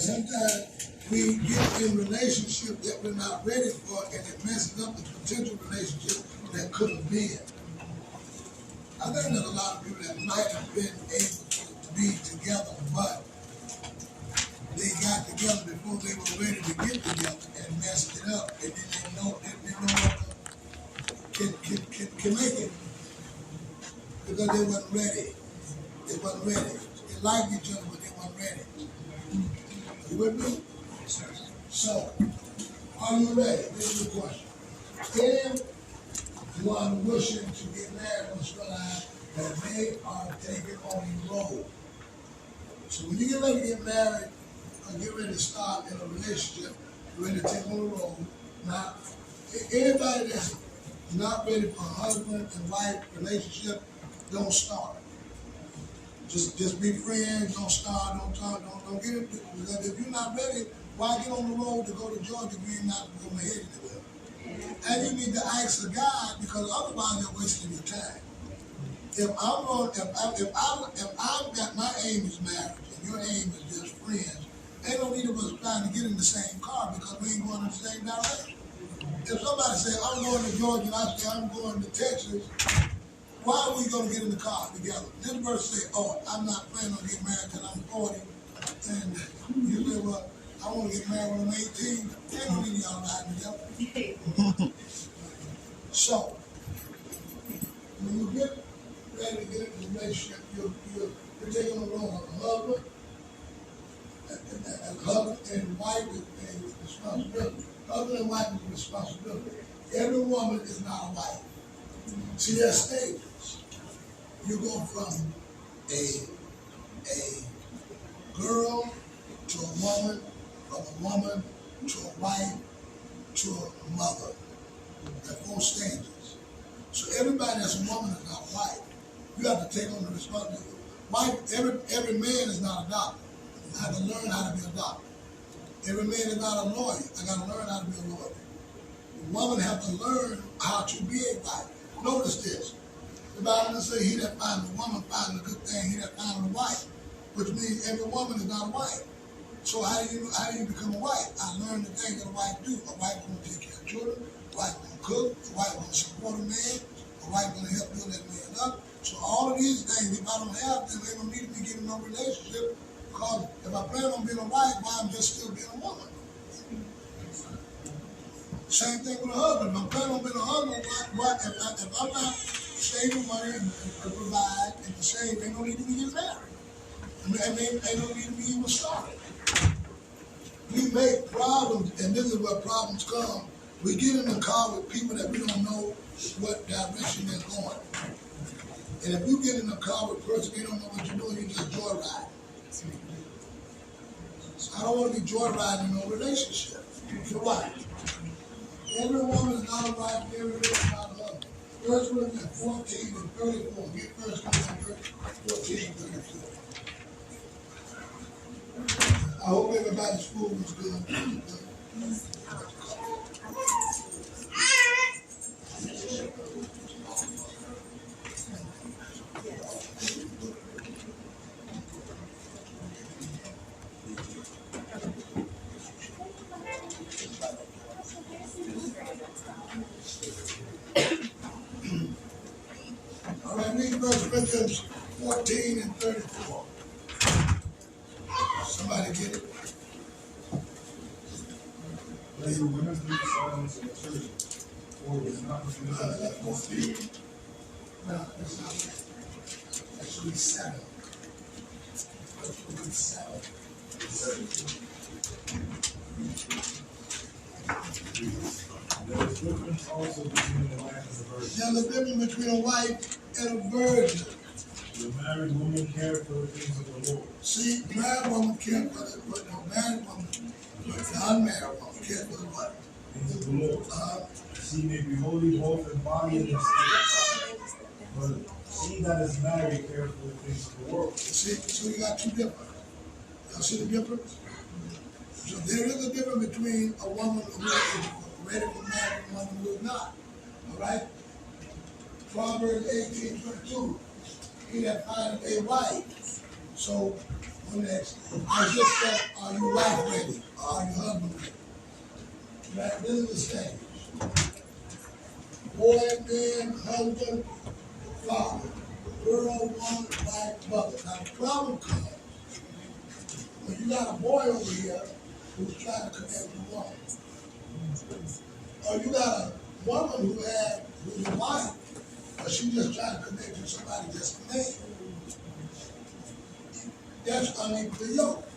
And sometimes we get in relationships that we're not ready for, and it messes up the potential relationship that could have been. I think there's a lot of people that might have been able to be together, but they got together before they were ready to get together and messed it up, and then they know what can make it because they wasn't ready. They wasn't ready. They liked each other, but they weren't ready. You with me? So, are you ready? This is the question. If you are wishing to get married, must realize that they are taking on the road. So when you get ready to get married or get ready to start in a relationship, you're ready to take on the road. Now, anybody that's not ready for a husband and wife relationship, don't start. Just be friends, don't start, don't talk, don't get it. Because if you're not ready, why get on the road to go to Georgia if you're not going to head anywhere? And you need to ask the God, because otherwise you're wasting your time. If I've got my aim is marriage and your aim is just friends, ain't no need of us trying to get in the same car because we ain't going in the same direction. If somebody say I'm going to Georgia and I say I'm going to Texas, why are we going to get in the car together? This person say, oh, I'm not planning on getting married until I'm 40, and you say, well, I want to get married when I'm 18. Ain't no need of y'all riding together. So, when you get ready to get into a relationship, you're taking on the role of a husband, and husband and wife is a responsibility. Husband and wife is a responsibility. Every woman is not a wife. See, there's stages. You go from a girl to a woman, from a woman to a wife to a mother. There are 4 stages. So everybody that's a woman is not a wife. You have to take on the responsibility. Wife, every man is not a doctor. I have to learn how to be a doctor. Every man is not a lawyer. I got to learn how to be a lawyer. The woman have to learn how to be a wife. Notice this. The Bible doesn't say he that finds a woman finds a good thing, he that finds a wife, which means every woman is not a wife. So how do you become a wife? I learned the things that a wife do. A wife going to take care of children, a wife going to cook, a wife going to support a man, a wife going to help build that man up. So all of these things, if I don't have them, they don't need me getting no relationship, because if I plan on being a wife, why I'm just still being a woman? Same thing with a husband. If I'm planning on being a husband, if I'm not saving money and provide and to save, ain't no need to be getting married. Ain't no need to be even started. We make problems, and this is where problems come. We get in the car with people that we don't know what direction they're going. And if you get in the car with a person you don't know what you're doing, you just joyride. So I don't want to be joyriding in no relationship. You're right. Every woman is not a wife, every man is not a husband. 1 Corinthians 14 and 34. Get 1 Corinthians 14 and 34. I hope everybody's school was good. All right, read 1 Corinthians 14 and 34. Somebody get it? Let your women do silence in the church, for it is not for That's 14. No, that's not that. That should be 7. That should be 7. There is difference also between a wife and a virgin. There's a difference between a wife and a virgin. The married woman cares for the things of the Lord. See, married woman cares for the, but no married woman, the unmarried woman cares for the what? Things of the Lord. She may be holy both in body and in spirit. But she that is married cares for the things of the world. See, so you got 2 different. Y'all see the difference? So there is a difference between a woman who is ready for marriage and a woman who is not. All right? Proverbs 18:22. He that findeth a wife. So Next, I just said, are you wife ready? Or are you husband ready? Right? This is the stage. Boy, man, husband, father. Girl, woman, wife, mother. Now the problem comes when you got a boy over here who's trying to connect with a woman. Or you got a woman who's a wife, but she just trying to connect with somebody just a man. That's unequal yoke.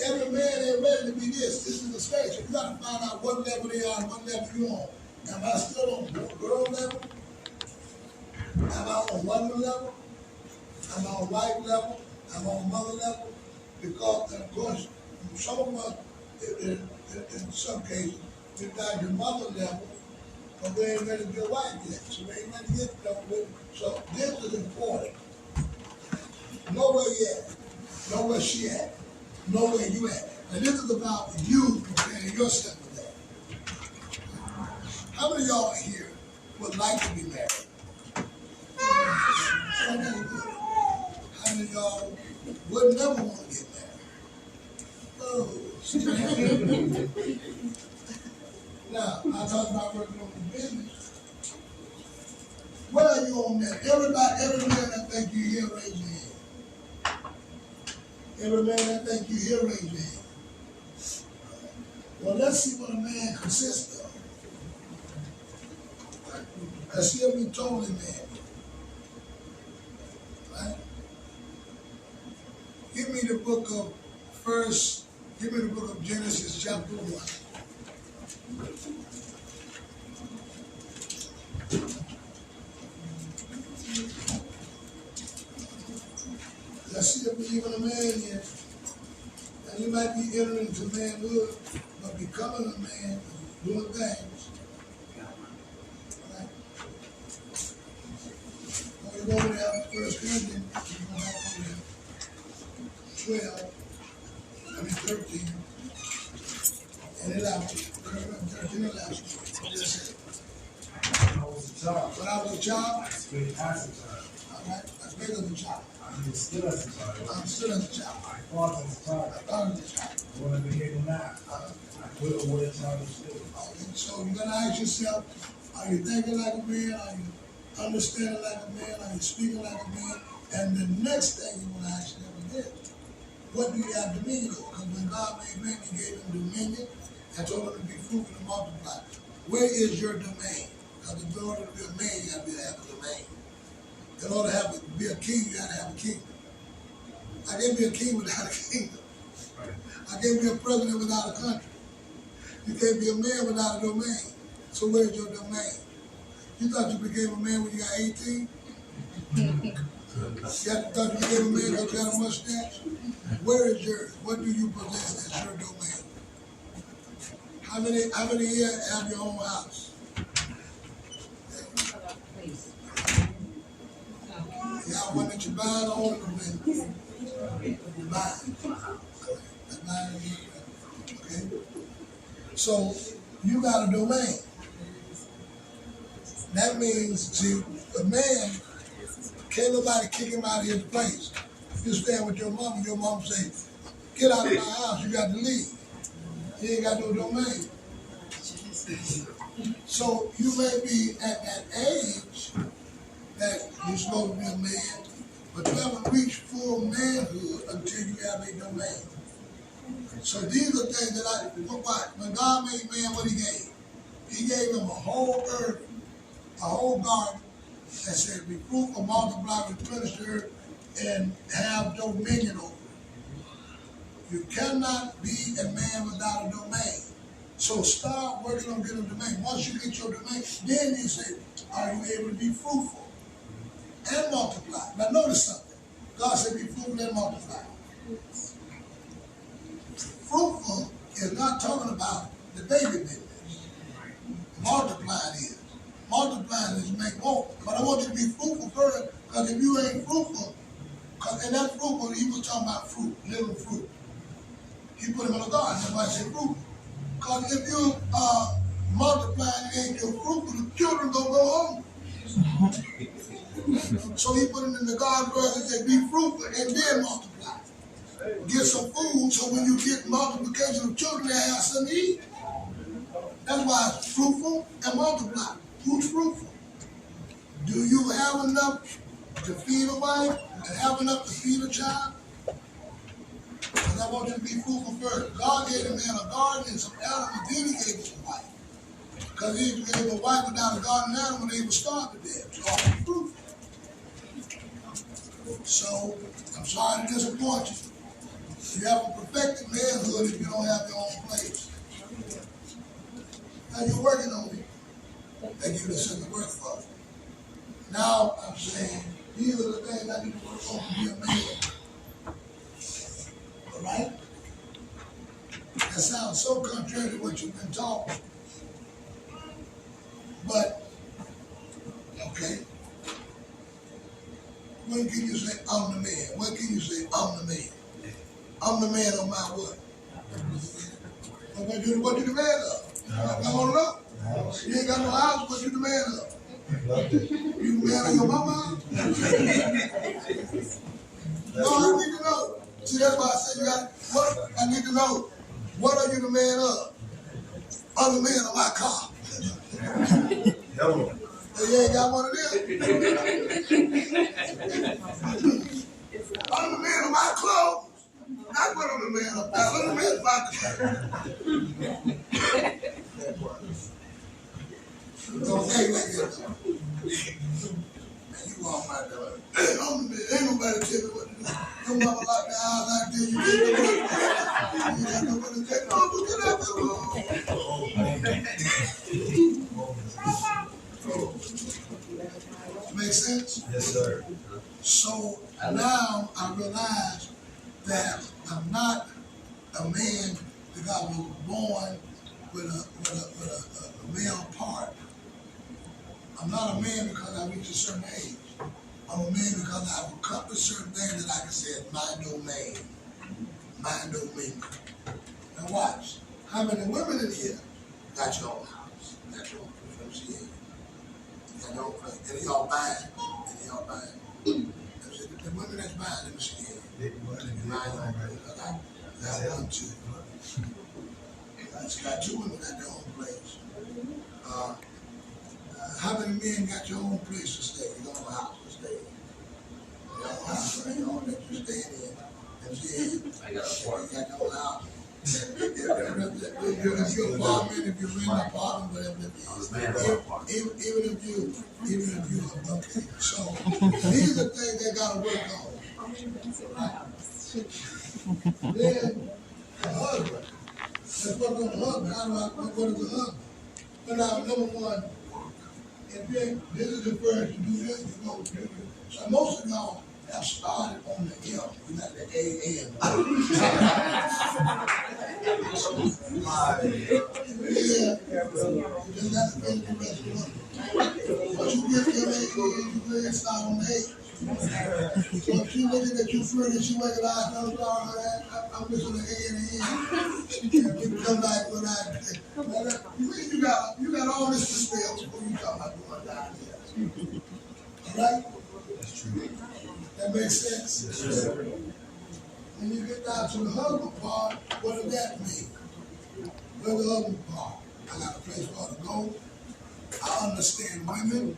Every man ain't ready to be this. This is the stage. You got to find out what level they are and what level you on. Am I still on girl level? Am I on woman level? Am I on wife level? Am I on mother level? Because, of course, some of us, in some cases, we got your mother level, but we ain't ready to be a wife yet. So we ain't ready to get there. So this is important. Know where you at. Know where she at. Know where you at. And this is about you preparing yourself for that. How many of y'all here would like to be married? How many of y'all would never want to get married? Oh, now, I talk about working on the business. Where are you on that? Every man that think you here, raise your hand. Every man that think you here, raise your hand. Well, let's see what a man consists of. Let's see if we totally man. Right? Give me the book of Genesis chapter 1. Let's see if we even a man here. And you might be entering into manhood, but becoming a man, doing things. Right? When you go over there, 1 Corinthians, you go back over there, 13, and 11. 13, 11. When I was a child, as a child. all right, as big as a child. I'm still as a child. I'm still as a child. I thought as a child. I thought as a child. When I became a man, I quit away a child still. Okay, so you're gonna ask yourself, are you thinking like a man? Are you understanding like a man? Are you speaking like a man? And the next thing you want to ask yourself is, what do you have dominion over? Because when God made man, he gave him dominion and told him to be fruitful and multiply. Where is your domain? Because in order to be a man, you got to have a domain. In order to be a king, you got to have a kingdom. I can't be a king without a kingdom. I can't be a president without a country. You can't be a man without a domain. So where's your domain? You thought you became a man when you got 18? You thought you became a man because you had a mustache? Where is yours? What do you possess as your domain? How many here have your own house? Y'all one that you buy or own or you buy? Okay. So you got a domain. That means, see, a man, can't nobody kick him out of his place. You stand with your mom say, get out of my house, you got to leave. You ain't got no domain. So you may be at that age that you're supposed to be a man, but you haven't reached full manhood until you have a domain. So these are things that when God made man, what he gave? He gave him a whole earth, a whole garden that said, be fruitful, multiply, replenish the earth, and have dominion over it. You cannot be a man without a domain. So start working on getting a domain. Once you get your domain, then you say, are you able to be fruitful and multiply? Now notice something. God said be fruitful and multiply. Fruitful is not talking about the baby business. Multiplying is. Multiplying is make more. But I want you to be fruitful first, because if you ain't fruitful, and that fruitful, he was talking about fruit, living fruit. He put him in a garden, that's why I said fruitful. Because if you multiplying and ain't your fruitful, the children gonna go hungry. So he put him in the garden first and said, be fruitful and then multiply. Get some food so when you get multiplication of children, they have something to eat. That's why it's fruitful and multiply. Who's fruitful? Do you have enough to feed a wife and have enough to feed a child? Because I want you to be fruitful first. God gave a man a garden and some animals, then he gave his wife. Because if he gave a wife without a garden animal, they would starve to death. So all be fruitful. So I'm sorry to disappoint you. You haven't perfected manhood if you don't have your own place. Now you're working on it. They give you something to work for. Now I'm saying, these are the things I need to work on to be a man. All right? That sounds so contrary to what you've been taught. But, okay. When can you say, I'm the man? When can you say, I'm the man? I'm the man on my what? What you the man of? I don't know. You ain't got no house, what you the man of? You the man of your mama? No, I need to know. See, that's why I said you got, what? I need to know. What are you the man of? I'm the man of my car. You ain't got one of them. I'm the man of my clothes. Not what I'm the man of. I'm the man of my car. Don't act like that. Man, you walk my door. Ain't nobody tell me what to do. Your mama locked the house out there. You didn't know what to do. You didn't know what to do. No, get out the room. Make sense? Yes, sir. So now I realize that I'm not a man because I was born with a male part. I'm not a man because I reached a certain age. I'm a man because I've accomplished certain things that I can say, my domain. My domain. Now watch. How many women in here got your own house? Got your own place? Got your own place. And y'all buying? The women that's buying, let me see here. I got one, two. I got two women got their own place. How many men got your own place to stay? Your own house to stay in? Your own house, right? Your own that you stay in. I got a apartment. You got your own house. If you're apartment, if you're in an apartment, whatever it is. Even if you, okay. So these are things they gotta work on. Then the husband. Let's work on the husband. How do I what is the husband? But now, number one, if this is the first you do this, you go do it. So most of y'all have started on the M, not the A-N. Yeah, just got to finish the rest of the month. But you get your A-N, you really start on the A. So if she looking at you pretty, she recognize, I'm sorry, I'm missing the A and the N. And you come back with that. You got all this to spell before you talk about going down here. All right? That's true. That makes sense? Yes, when you get down to the husband part, what does that mean? Where's the husband part? I got a place for her to go. I understand women.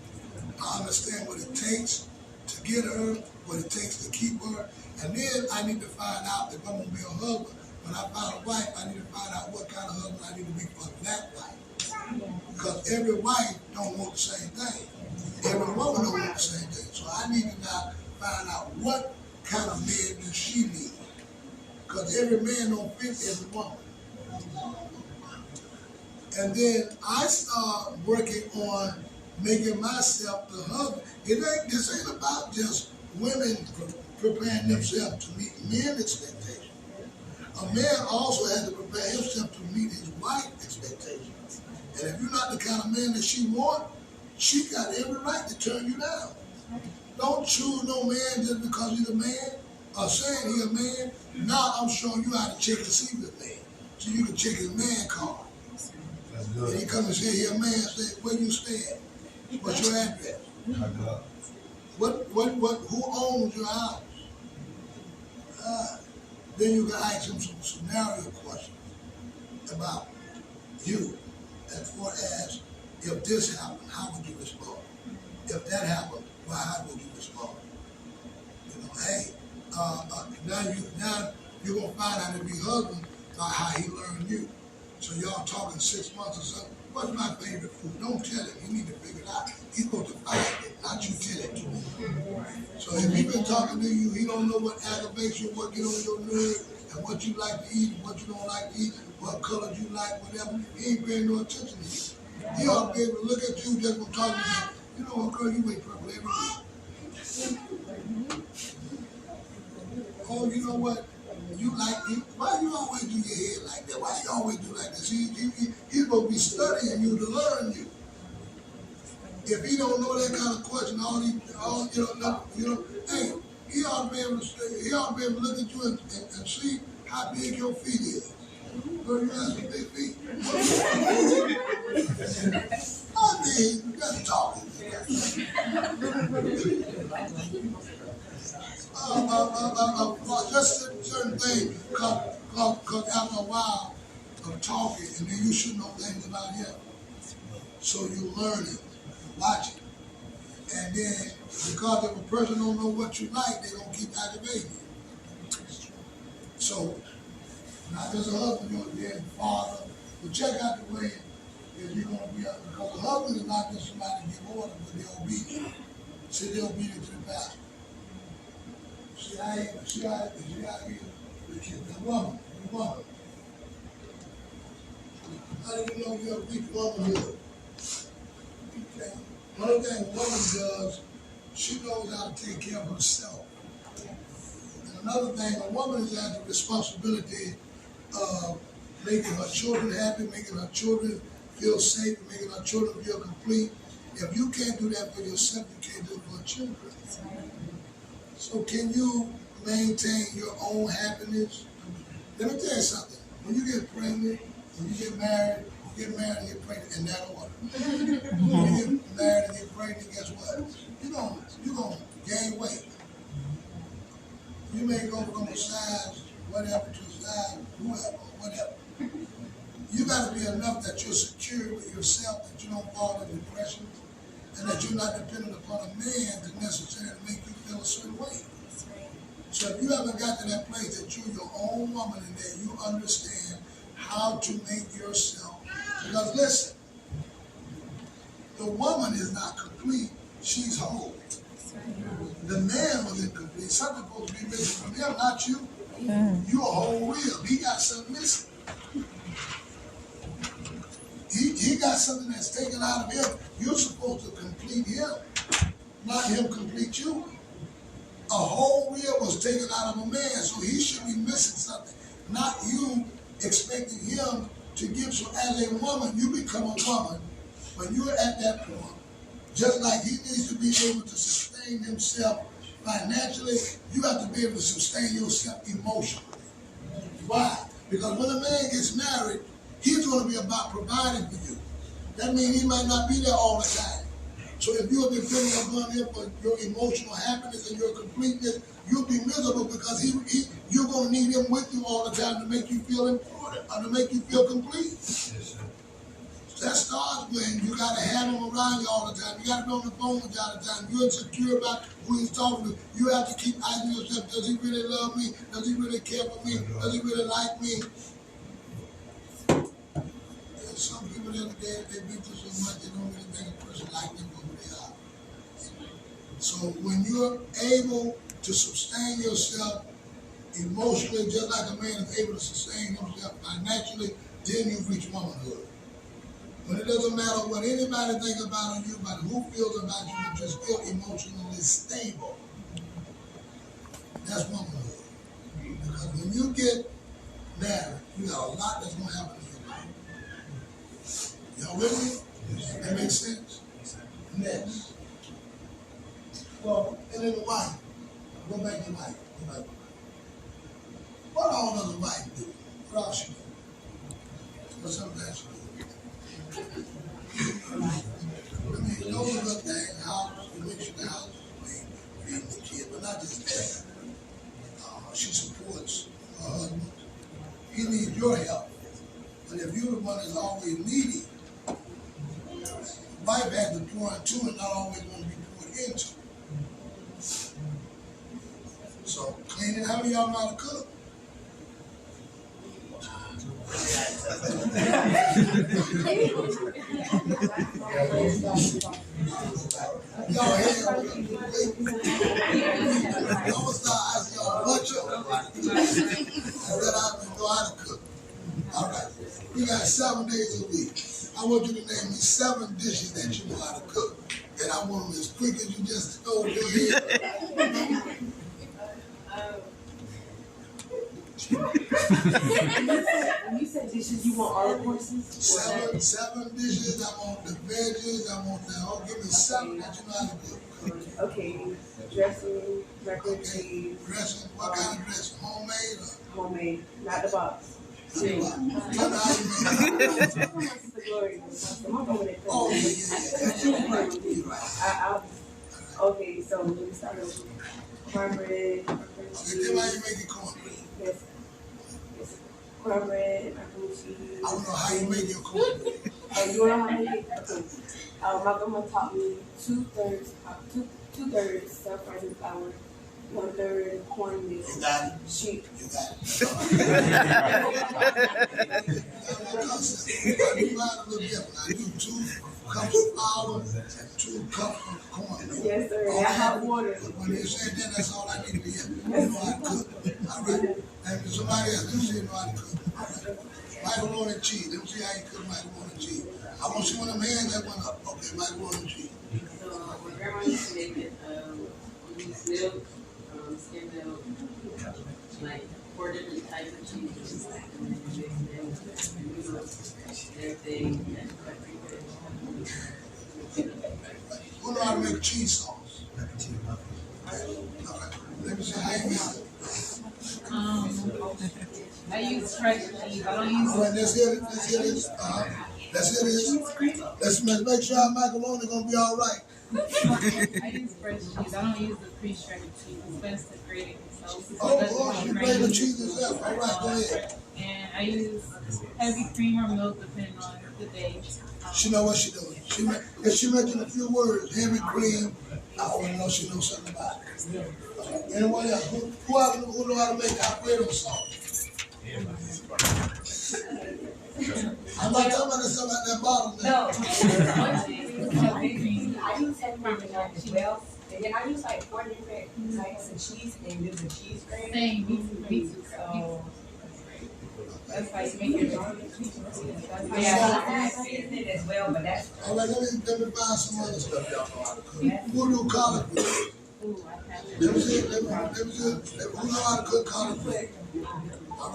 I understand what it takes to get her, what it takes to keep her. And then I need to find out if I'm going to be a husband. When I find a wife, I need to find out what kind of husband I need to be for that wife. Because every wife don't want the same thing. Every woman don't want the same thing. So I need to now find out what kind of man does she need. Because every man don't fit every woman. And then I start working on making myself the husband. This ain't about just women preparing themselves to meet men's expectations. A man also has to prepare himself to meet his wife's expectations. And if you're not the kind of man that she wants, she got every right to turn you down. Don't choose no man just because he's a man or saying he's a man. Now I'm showing you how to check to see the man. So you can check his man card. That's good. And he come and say, here, man, say, where you staying? What's your address? Who owns your house? Then you can ask him some scenario questions about you, as far as if this happened, how would you respond? If that happened, well, how would you respond? You know, hey, now you're gonna find out if your husband how he learned you. So y'all talking 6 months or something. What's my favorite food? Don't tell him. He need to figure it out. He's supposed to find it, not you tell it to him. So if he been talking to you, he don't know what aggravates you, what get on your nerves, and what you like to eat, and what you don't like to eat, what colors you like, whatever. He ain't paying no attention to you. He ought to be able to look at you just for talking and say, you know what, girl, you wait purple every week. Oh, you know what? Why you always do your head like that? Why you always do like this? He's supposed to be studying you to learn you. If he don't know that kind of question, hey, he ought to be able to look at you and see how big your feet is. Girl, you have some big feet. I mean, just talking. Just certain things come after a while of talking, and then you should know things about him. So you learn it, watch it. And then, because if a person don't know what you like, they're going to keep aggravating you. So, not just a husband, you're going to be a father, but check out the way that you're going to be, because a husband is not just somebody to give orders, but they're obedient. See, they're obedient to the pastor. See how he the woman. How do you know you're a weak womanhood? Okay. One of the things a woman does, she knows how to take care of herself. And another thing, a woman has the responsibility of making her children happy, making her children feel safe, making her children feel complete. If you can't do that for yourself, you can't do it for children. So can you maintain your own happiness? Let me tell you something. When you get pregnant, when you get married and get pregnant in that order. When you get married and get pregnant, guess what? You're gonna gain weight. You may go from a size whatever to a size whoever, whatever. You got to be enough that you're secure with yourself, that you don't fall into depression, and that you're not dependent upon a man to necessarily make you feel a certain way. So if you haven't got to that place that you're your own woman and that you understand how to make yourself, because listen, the woman is not complete, she's whole. The man was incomplete. Something supposed to be missing from him, not you. You're a whole rib. He got something missing. He got something that's taken out of him. You're supposed to complete him, not him complete you. A whole rib was taken out of a man, so he should be missing something. Not you expecting him to give. So as a woman, you become a woman when you're at that point. Just like he needs to be able to sustain himself financially, you have to be able to sustain yourself emotionally. Why? Because when a man gets married, he's going to be about providing for you. That means he might not be there all the time. So if you're depending upon him for your emotional happiness and your completeness, you'll be miserable because you're going to need him with you all the time to make you feel important or to make you feel complete. Yes, so that starts when you got to have him around you all the time. You got to be on the phone with you all the time. You're insecure about who he's talking to. You have to keep asking yourself, does he really love me? Does he really care for me? Does he really like me? There's some people the other day, they've been through so much, they don't really think a person like them for who they are. So when you're able to sustain yourself emotionally, just like a man is able to sustain himself financially, then you've reached womanhood. When it doesn't matter what anybody thinks about you, but who feels about you, but you're still emotionally stable. That's womanhood. Because when you get married, you got a lot that's going to happen in your life. Y'all with me? Yes. That makes sense? Next. Well, and then the wife. Go back to wife. What all does a wife do? What else she do? What's something that she do? I mean, those are the things, house, fix the house, feeding the kid, but not just that. She supports her your help. But if you're the one that's always needy, wife has to pour into and not always want to be poured into. So cleaning, how many of y'all know how to cook? Y'all here, y'all start asking y'all butcher. I said I know how to cook. All right, we got 7 days a week. I want you to name me 7 dishes that you know how to cook, and I want them as quick as you just told your head. When you said dishes, you want all the courses? 7 dishes. I want the veggies. I want the. Oh, give me 7 that you know how to cook. Okay, dressing, macaroni and cheese. Dressing. What kind of dressing? Homemade or? Homemade, not the box. Not the box. Tell me how you make it. Oh, yeah. Okay, so we start with cornbread, macaroni and Okay, cheese. tell me how you make your cornbread. Yes. Cornbread, macaroni and cheese. I don't know how you make your cornbread. Oh, you want to know how to make it? Okay. My grandma taught me 2/3 self-rising flour, 1/3 cornmeal. You got it? Sheep. You got it. I do mine a little different. I do 2 cups of flour and 2 cups of cornmeal. Yes, sir. I hot water. When you say that, that's all I need to hear. You know how to cook. All right. And somebody else, let me see you know how to cook. All right. Macaroni and cheese. Let me see how you cook macaroni and cheese. I want to see one of them hands that went up. Okay, macaroni and cheese. So my grandma used to make it, we use milk, skim milk, like 4 different types of cheeses, and then you mix them and everything, and Who know how to make cheese sauce? Okay. Let me see how you make it. I use fresh cheese. I don't use. All right, let's hear it. Let's hear this. Let's hear this. Let's make sure our macaroni gonna be all right. I use fresh cheese. I don't use the pre-shredded cheese. It's best to grate it yourself. Oh, you grate the cheese yourself. All right, go ahead. And I use heavy cream or milk depending on the day. She know what she doing. If she mentioned a few words, heavy cream, I want to know she knows something about it. Anyone else? Who know how to make Alfredo sauce? I'm not talking about this about that bottle. No. I use heavy cream as well. And then I use like 4 different types of cheese and use a cheese grater. Same, me too. So That's how you make your own cheese. yeah, I have seasoning as well, but that's All right, let me find some other stuff y'all know how to cook. Who do collard greens? Let me see. Who know how to cook collard greens? I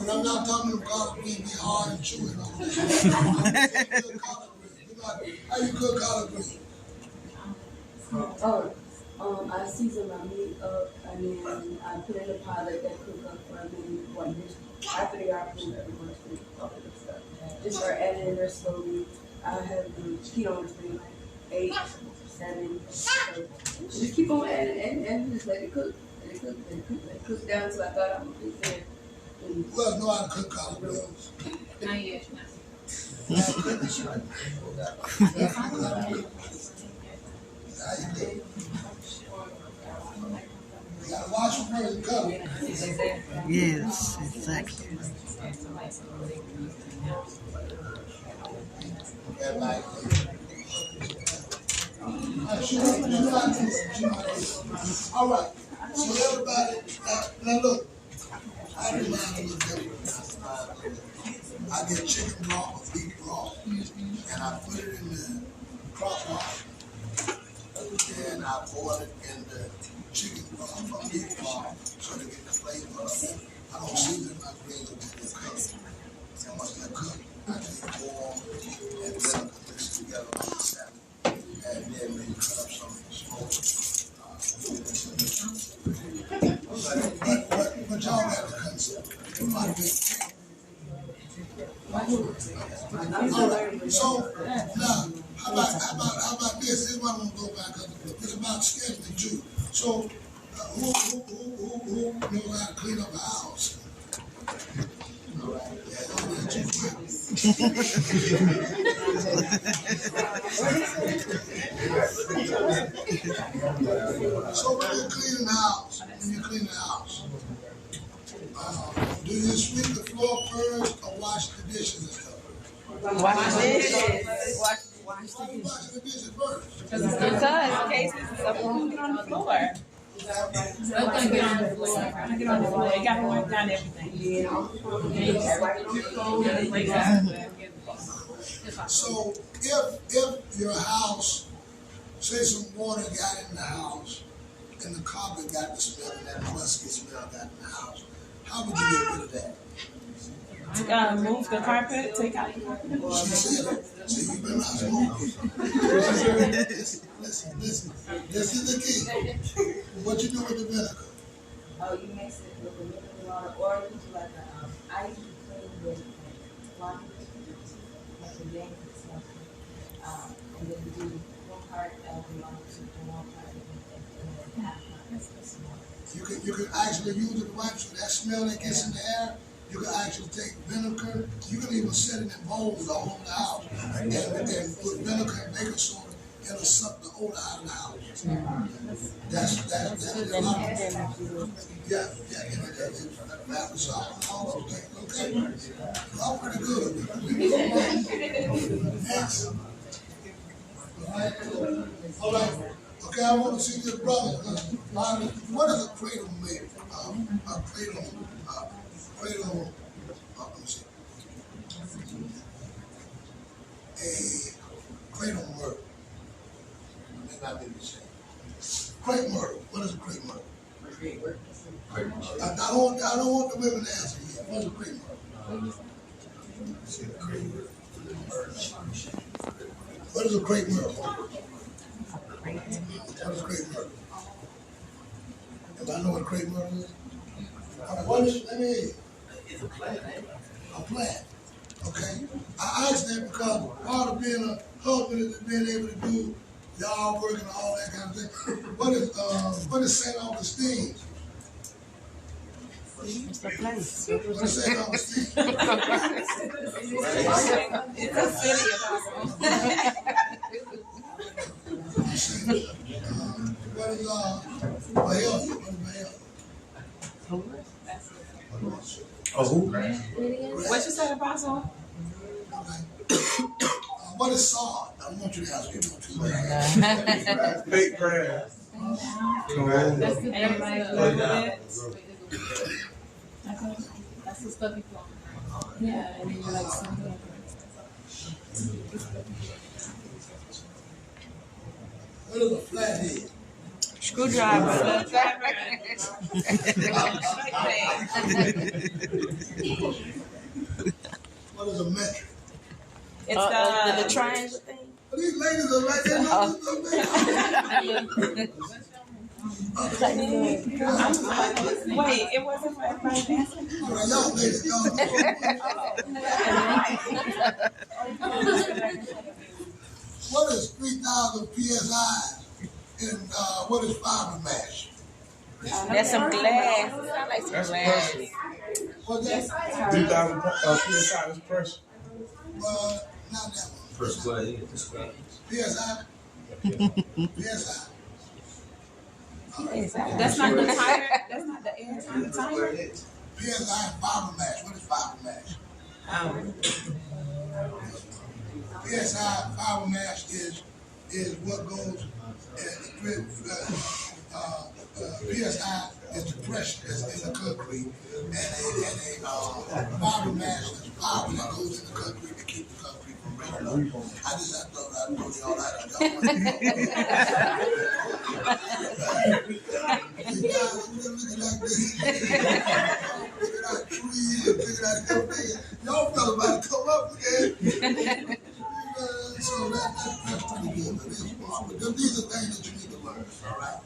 mean, I'm not talking about collard greens be hard and chewy and all that. How you cook collard greens? I season my meat up and then I put in a pot, let that cook up for maybe 1 minute. After they are cooked, everyone's food, all of that stuff. Just start adding in there slowly. I have the heat on between like 8, 7. So just keep on adding and just let it cook. Let it cook down until I thought I was good. Who else know how to cook collard greens? Not yet. How you do? You gotta wash them first and cook them. Yes, exactly. Everybody. All right. So everybody, now look, I do mine a little different. I get chicken broth or beef broth, and I put it in the crock pot, and I boil it in the chicken broth or beef broth so to get the flavor of it. I don't season my greens until they're cooked. And once they're cooked, I take oil and then put this together like that, and then maybe cut up some smoked. But y'all got the concept. Everybody make So now, how about this? This is what I'm gonna go back up. It's about scheduling too. So who knows how to clean up a house? All right. Yeah, too quick. So when you're cleaning the house, do you sweep the floor first or wash the dishes and stuff? Wash the dishes. Why you washing the dishes first? Because in case something get on the floor. It's gonna get on the floor. Get on the floor. You gotta wipe down everything. So if your house, say some water got in the house and the carpet got the smell and that musky smell got in the house, how would you get rid of that? Move the carpet, take out the carpet. She said it. See, you better not smoke. Listen. This is the key. What you do with the vinegar? Oh, you mix it with the mineral water, or you do like a ice cream with water, like a yank or something. And then you do one part of the water soup and one part of the half. You can actually use it to wipe so that smell that gets in the air. You can actually take vinegar. You can even set it in bowls all over the house and put vinegar and baking soda. It'll suck the odor out of the house. That's a lot of that was all those things. Okay, all pretty good. Next. All right. Okay, I want to see this brother. What is a cradle made? A cradle. Let me see. A cradle murder. May not be the same. Crepe myrtle. What is a crepe myrtle? I don't want the women to answer yet. What is a crepe myrtle? What is a crepe myrtle? What is a crepe myrtle? If I know what a crepe myrtle is? What is it? Let me hear you. It's a plant. A plant. Okay. I asked that because part of being a husband is being able to do yard work and all that kind of thing. What is St. Augustine? It's the place. What is St. Augustine? It's a city of What is Mahalia? What is Mahalia? Oh, who? What you said, Apostle? What is sod? I want you to ask me too much. Fake grass. That's the everybody That's the stuff you want. Yeah, and then you like something. What is a flathead? Screwdriver. What is a metric? It's the triangle thing. These ladies are like they know Wait, it wasn't for everybody to answer? y'all ladies, y'all What is 3,000 PSI and what is fiber mash? That's some glass. It sounds like some That's glass. pressure. What's that? 3,000 PSI is pressure. Not that one. First play. PSI? PSI. That's not the tire. That's not the air tire. PSI and fiber mash. What is fiber mash? PSI fiber mash is what goes. PSI is the pressure that's in the concrete, and a fiber mash is power that goes in the concrete to keep the concrete from breaking up. I thought I told you all that. You guys looking like this. Looking at trees and looking at everything. Y'all fellas about to come up again. So that's pretty good. But these are things that you need to learn. All right.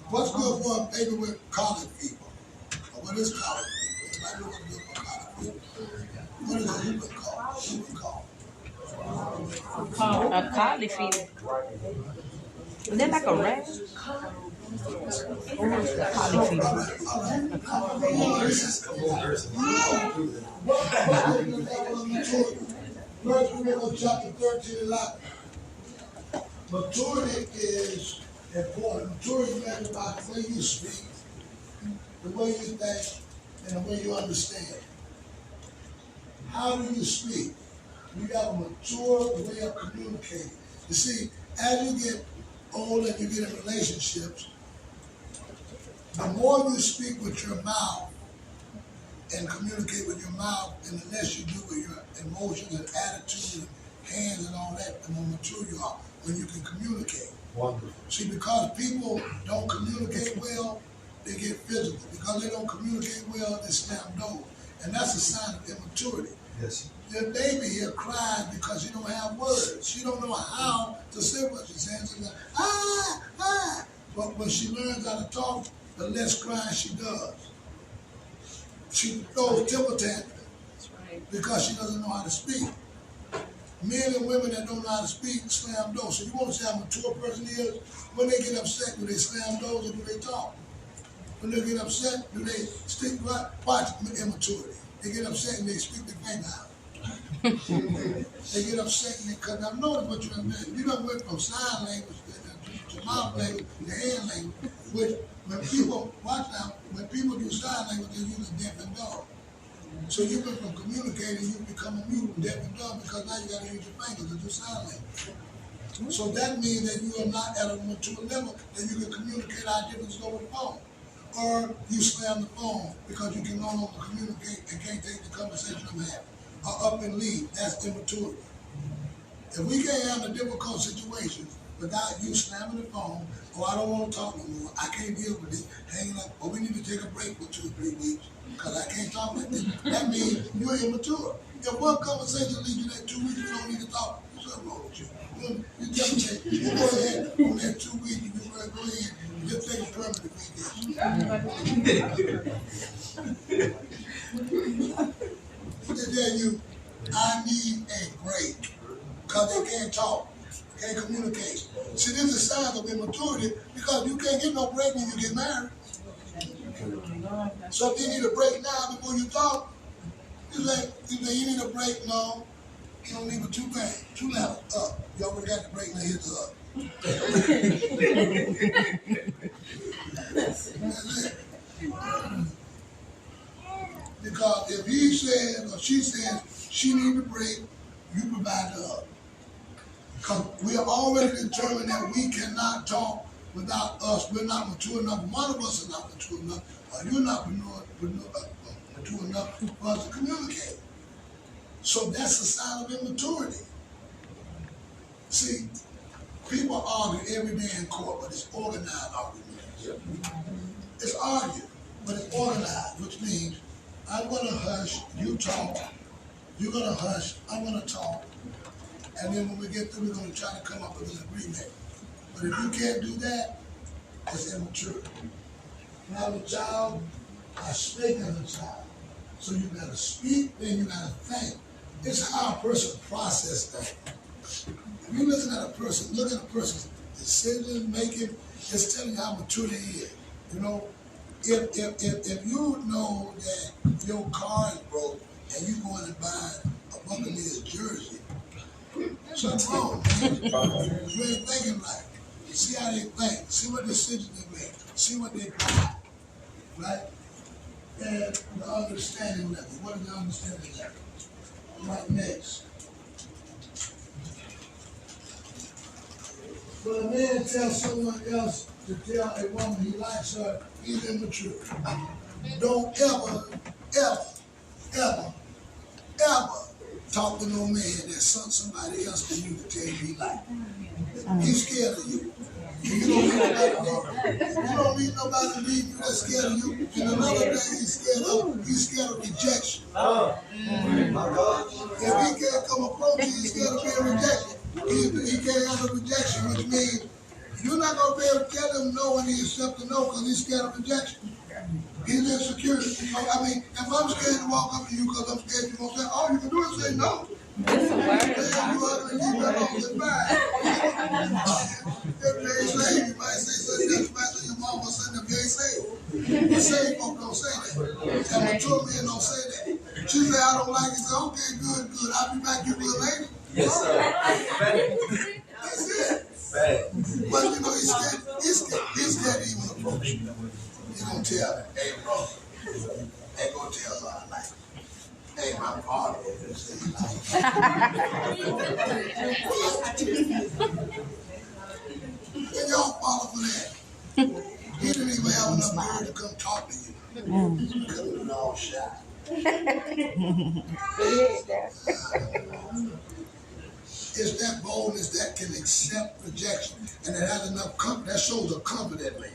What's good for a baby with college people? What is college people? Anybody know what's good for college people? What is a hooping called? Hooping call. A collie feeder. Is that like a rash? First Corinthians chapter 13 and 11. Maturity is important. Maturity is measured by the way you speak, the way you think, and the way you understand. How do you speak? You got a mature way of communicating. You see, as you get older and you get in relationships, the more you speak with your mouth and communicate with your mouth, and the less you do with your emotions and attitude and hands and all that, the more mature you are when you can communicate. Wonderful. See, because people don't communicate well, they get physical. Because they don't communicate well, they slam doors. And that's a sign of immaturity. Yes. Your baby here cries because she don't have words. She don't know how to say what she's saying. She's like, ah, ah. But when she learns how to talk, the less crying she does. She throws temper tantrums because she doesn't know how to speak. Men and women that don't know how to speak slam doors. So you want to see how mature a person is? When they get upset, do they slam doors or do they talk? When they get upset, do they stick right? Watch immaturity. They get upset and they speak their finger out. They get upset and they cut down. Notice what you done did. You done went from sign language to mouth language to hand language, which when people, watch now, when people do sign language, they use a deaf and dumb. So you went from communicating, you become a mute and deaf and dumb because now you got to use your fingers to do sign language. So that means that you are not at a mature level that you can communicate our differences over the phone. Or you slam the phone because you can no longer communicate and can't take the conversation I'm having. Or up and leave. That's immaturity. If we can't handle difficult situations without you slamming the phone, or I don't want to talk no more, I can't deal with this, hanging up, or we need to take a break for 2 or 3 weeks because I can't talk like this, that means you're immature. If one conversation leads you that 2 weeks, you don't need to talk. There's something wrong with you. You just say, you go ahead on that 2 weeks, you go ahead and just take a permanent vacation. They tell you, I need a break because they can't talk, can't communicate. See, this is a sign of immaturity because you can't get no break when you get married. So if you need a break now before you talk, you say, you need a break? No, you don't need but 2 things, 2 levels up. You already got the break, now hit the up. That's it. Because if he says or she says she needs a break, you provide the up. Because we are already determined that we cannot talk without us. We're not mature enough. One of us is not mature enough, or you're not mature enough for us to communicate. So that's a sign of immaturity. See, people argue every day in court, but it's organized argument. It's argued, but it's organized, which means I'm going to hush, you talk, you're going to hush, I'm going to talk, and then when we get through, we're going to try to come up with an agreement. But if you can't do that, it's immature. When I was a child, I speak as a child. So you got to speak, then you got to think. It's how a person processes things. If you listen at a person, look at a person's decision making, it's telling you how mature they is. You know, if you know that your car is broke and you go in and buy a Buccaneers jersey, something wrong, man. You ain't thinking right. See how they think. See what decisions they make. See what they buy. Right? And the understanding level. What is the understanding level? Right next. When a man tells someone else to tell a woman he likes her, he's immature. Don't ever talk to no man that somebody else than you to tell you he likes you. He's scared of you. You don't need nobody to leave you that's scared of you. And another thing he's scared of rejection. If he can't come approach you, he's scared of being rejected. He can't handle rejection, which means you're not going to be able to tell him no when he accepts a no because he's scared of rejection. He's insecure. So, I mean, if I'm scared to walk up to you because I'm scared you're going to say, all you can do is say no. That's a word. You ugly, keep that on the back. If they say, you might say something else, you might say your mom But saved folk don't say that. And mature men don't say that. She said, I don't like it. So, okay, good. I'll be back. You be a lady. Yes, sir. That's it. But you know, he's scared to even approach you. You're going to tell him, hey, bro. Ain't going to tell her I like it. Hey, my father is and y'all follow for that. He didn't even have enough time to come talk to you. Because we were all shy. It's that boldness that can accept rejection. And it has enough comfort. That shows a confident man.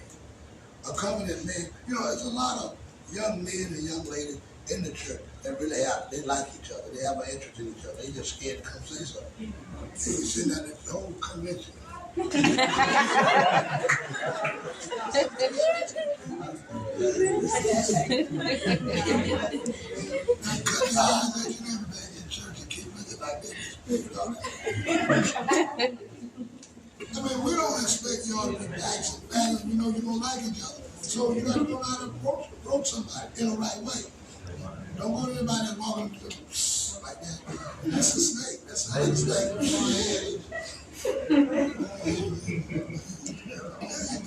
A confident man. You know, there's a lot of young men and young ladies in the church that really they like each other. They have an interest in each other. They just scared to come say something. And you sitting at the whole convention. I mean, we don't expect y'all to be backs and bangers. We know you don't like each other. So you got to know how to approach somebody in the right way. Don't go to anybody that's walking like that. That's a snake. That's a snake.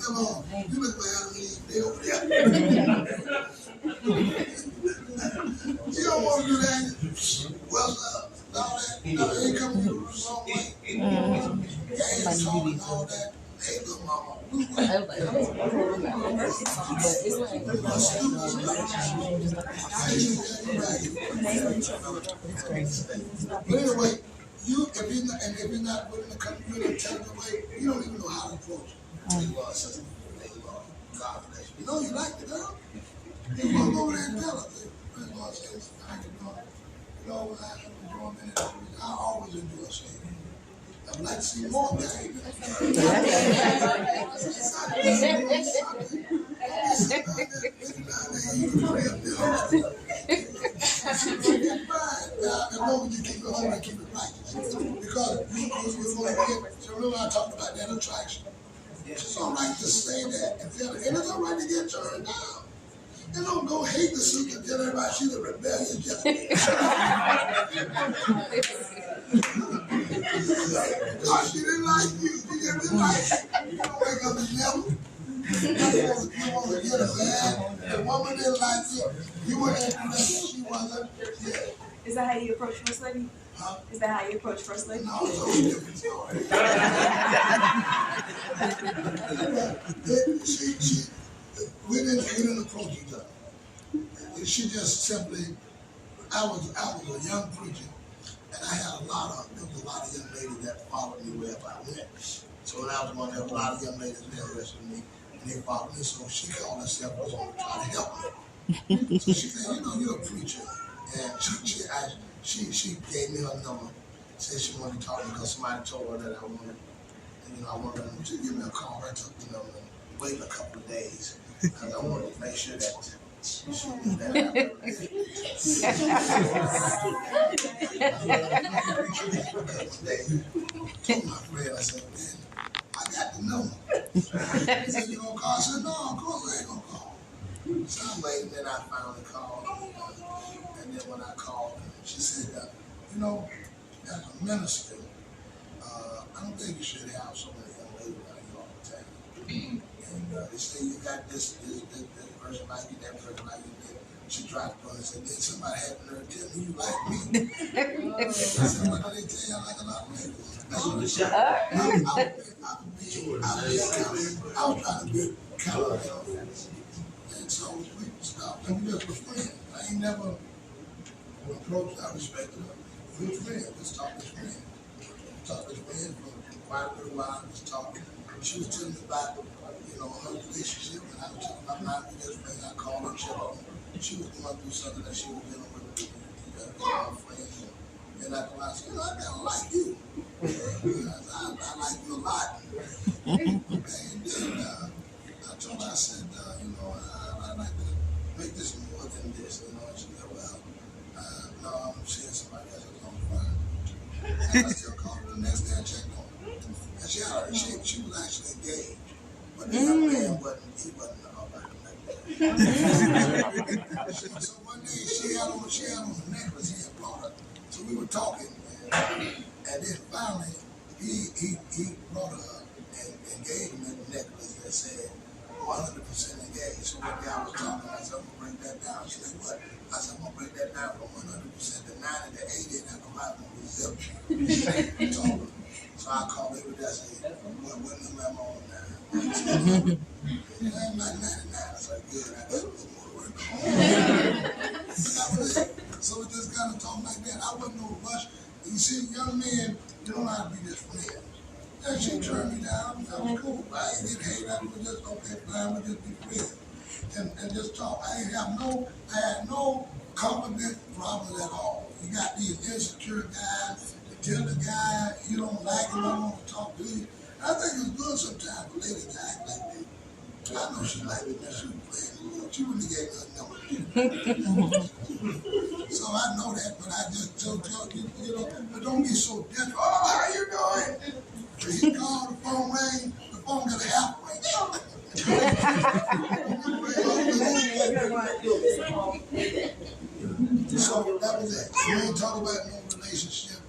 Come on. You look like I leave. They over there. You don't want to do that. Well, all that. You know, they come to the wrong way. Gangs talking all that. Hey, little mama. But anyway, if you're not willing to come, you're in a terrible way, you don't even know how to approach it. Lord says, God bless you. You know you like the girl. You want to go over there and tell her. The Lord says, I can do it. You know, I enjoy ministry. I always enjoy saying it. I'd like to see more of that. As long as you keep it home and keep it righteous. Because so remember I talked about that attraction. It's all right to say that and tell her, and it's all right to get turned down. And don't go hate the sister and tell everybody she's a rebellious young lady. Because she didn't like you. She just didn't like you. You don't wake up and yell. You want to get a man. The woman didn't like you. You were interested. She wasn't. Yeah. Is that how you approach First Lady? Huh? Is that how you approach First Lady? No, it's a whole different story. We didn't approach each other. She just simply, I was a young preacher, and I had there was a lot of young ladies that followed me wherever I went. So when I was going, there was a lot of young ladies interested in me, and they followed me. So she called herself was on to try to help me. So she said, you know, you're a preacher, and she gave me her number. Said she wanted to talk to me because somebody told her that I wanted them to give me a call. I took the number and waited a couple of days because I wanted to make sure that. She knew that I told my friend, I said, man, I got the number. He said, you gonna call? I said, no, of course I ain't gonna call. So I waited, then I finally called. And then when I called, she said, you know, as a minister, I don't think you should have so many young ladies around you all the time. And they say you got this person like you, that person like you. She tried to put us, and then somebody had to tell me you like me. I said, what do they tell you? I like a lot of ladies. That's what she said. I was trying to be kind of, and so we stopped, and we just were friends. I ain't never approached, I respected her. We were friends, just talked as friends. Talked as friends for quite a little while, just talking. She was telling me about, you know, her relationship, and I was talking about my friends. I called her, checked on her. She was going through something that she was dealing with her friends. And I said, you know, I kind of like you. I like you a lot. And then I told her, I said, you know, I'd like to make this more than this. You know, and she said, well, no, I'm seeing somebody else that's on fire. And I still called her the next day and checked on her. And she was actually engaged. But the young man he wasn't about to make that. So one day she had on a necklace he had brought her. So we were talking, and then finally he brought her up and gave him that necklace that said 100% engaged. So one day I was talking, I said, I'm gonna break that down. She said, what? I said, I'm gonna break that down from 100% to 90 to 80, and I'm gonna be zip. So I called every day. I said, what number am I on now? I'm like 99. I said, good, I got a little more to work on. That was it. So we just kind of talk like that. I wasn't no rush. You see, young men, you don't have to be just friends. And she turned me down. That was cool. I ain't get hate. I was just, okay, fine, we'll just be friends. And just talk. I had no confidence problems at all. You got these insecure guys, you tell the guy you don't like him, don't want to talk to you. I think it's good sometimes for ladies to act like that. I know she liked it when she was playing. She wouldn't have gave me a number. So I know that, but I just tell you know, but don't be so desperate. Oh, how you doing? He called, the phone rang, the phone got a half ring. So that was it. We ain't talk about no relationship.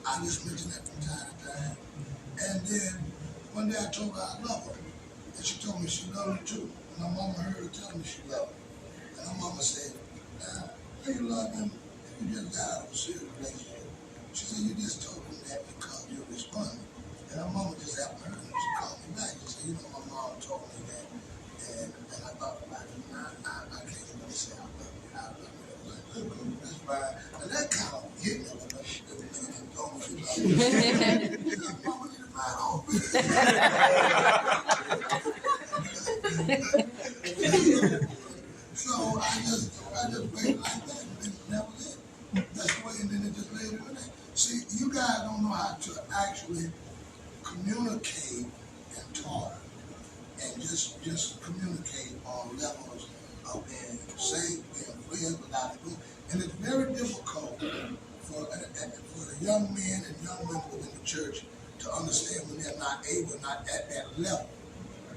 I just mentioned that from time to time. And then one day I told her I love her. And she told me she loved me too. And my mama heard her tell me she loved me. And my mama said, you love him if you just got out of a serious relationship. She said, you just told him that because you responded. And my mama just happened to her and she called me back. She said, you know, my mom told me that. And I thought about it. And I can't even say I love you. I love you. That's fine. And that kind of hit me with everything and told me she loved me. Mama need to find all So I just waited like that, and that was it. That's the way, and then it just laid it in there. See, you guys don't know how to actually communicate and talk, and just communicate on levels of being safe, being friends without it. And it's very difficult for the young men and young women within the church to understand when they're not at that level.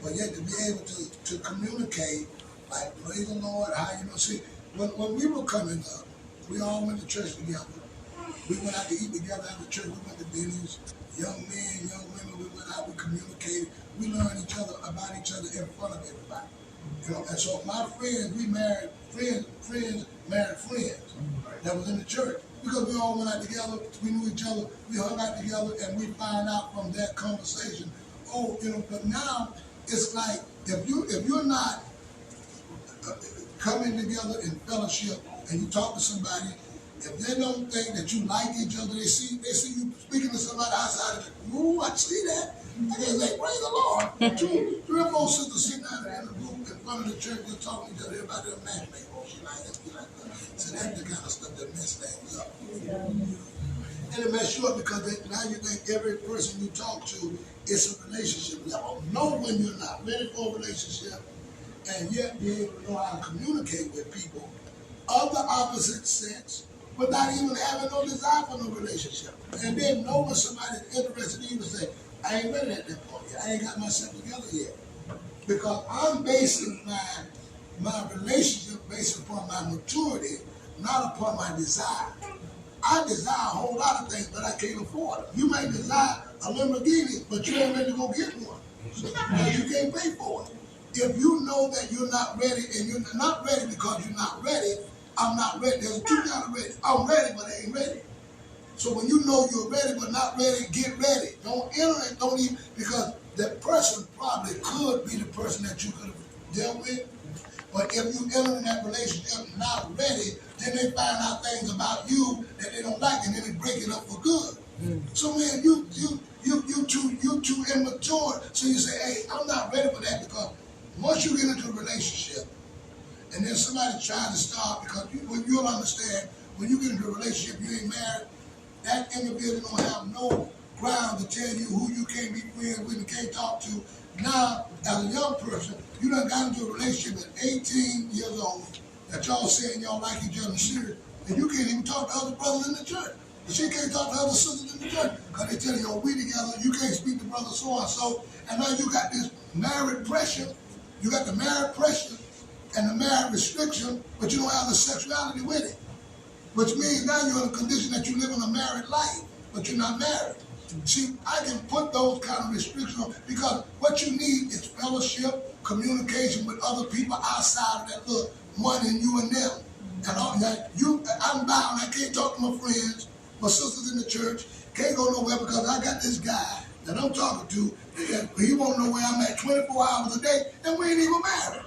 But yet to be able to communicate, like, praise the Lord, how you know, see, when we were coming up, we all went to church together. We went out to eat together after church, we went to Denny's, young men, young women, we went out, we communicated, we learned about each other in front of everybody. You know, and so my friends, we married friends married friends that was in the church. Because we all went out together, we knew each other, we hung out together, and we found out from that conversation, oh, you know, but now it's like if you're not coming together in fellowship and you talk to somebody, if they don't think that you like each other, they see you speaking to somebody outside of the room, I see that. And they say, praise the Lord. Three or four sisters sitting out there in the room in front of the church just talking to each other, everybody their matchmaking. Oh, she like that, she like that. So that's the kind of stuff that mess things up. And it mess you up because now you think every person you talk to is a relationship level. Know when you're not ready for a relationship, and yet be able to know how to communicate with people of the opposite sex without even having no desire for no relationship. And then know when somebody's interested in you and say, I ain't ready at that point yet. I ain't got myself together yet. Because I'm basing my relationship based upon my maturity, not upon my desire. I desire a whole lot of things, but I can't afford them. You may desire a Lamborghini, but you ain't ready to go get one. Because you can't pay for it. If you know that you're not ready, and you're not ready because you're not ready, I'm not ready. There's two kinds of ready. I'm ready, but I ain't ready. So when you know you're ready but not ready, get ready. Don't enter it, don't even, because that person probably could be the person that you could have dealt with. But if you enter in that relationship not ready, then they find out things about you that they don't like, and then they break it up for good. So man, you too immature. So you say, hey, I'm not ready for that, because once you get into a relationship, and then somebody tries to start, because you'll understand, when you get into a relationship, you ain't married, that individual don't have no ground to tell you who you can't be friends with and can't talk to. Now, as a young person, you done got into a relationship at 18 years old, that y'all saying y'all like each other serious, and you can't even talk to other brothers in the church. And she can't talk to other sisters in the church, because they tell you, oh, we together, you can't speak to brother so-and-so, and now you got this married pressure. You got the married pressure and the marriage restriction, but you don't have the sexuality with it. Which means now you're in a condition that you live in a married life, but you're not married. See, I can put those kind of restrictions on because what you need is fellowship, communication with other people outside of that little money and you and them. And all that. I'm bound. I can't talk to my friends, my sisters in the church. Can't go nowhere because I got this guy that I'm talking to. He won't know where I'm at 24 hours a day, and we ain't even married.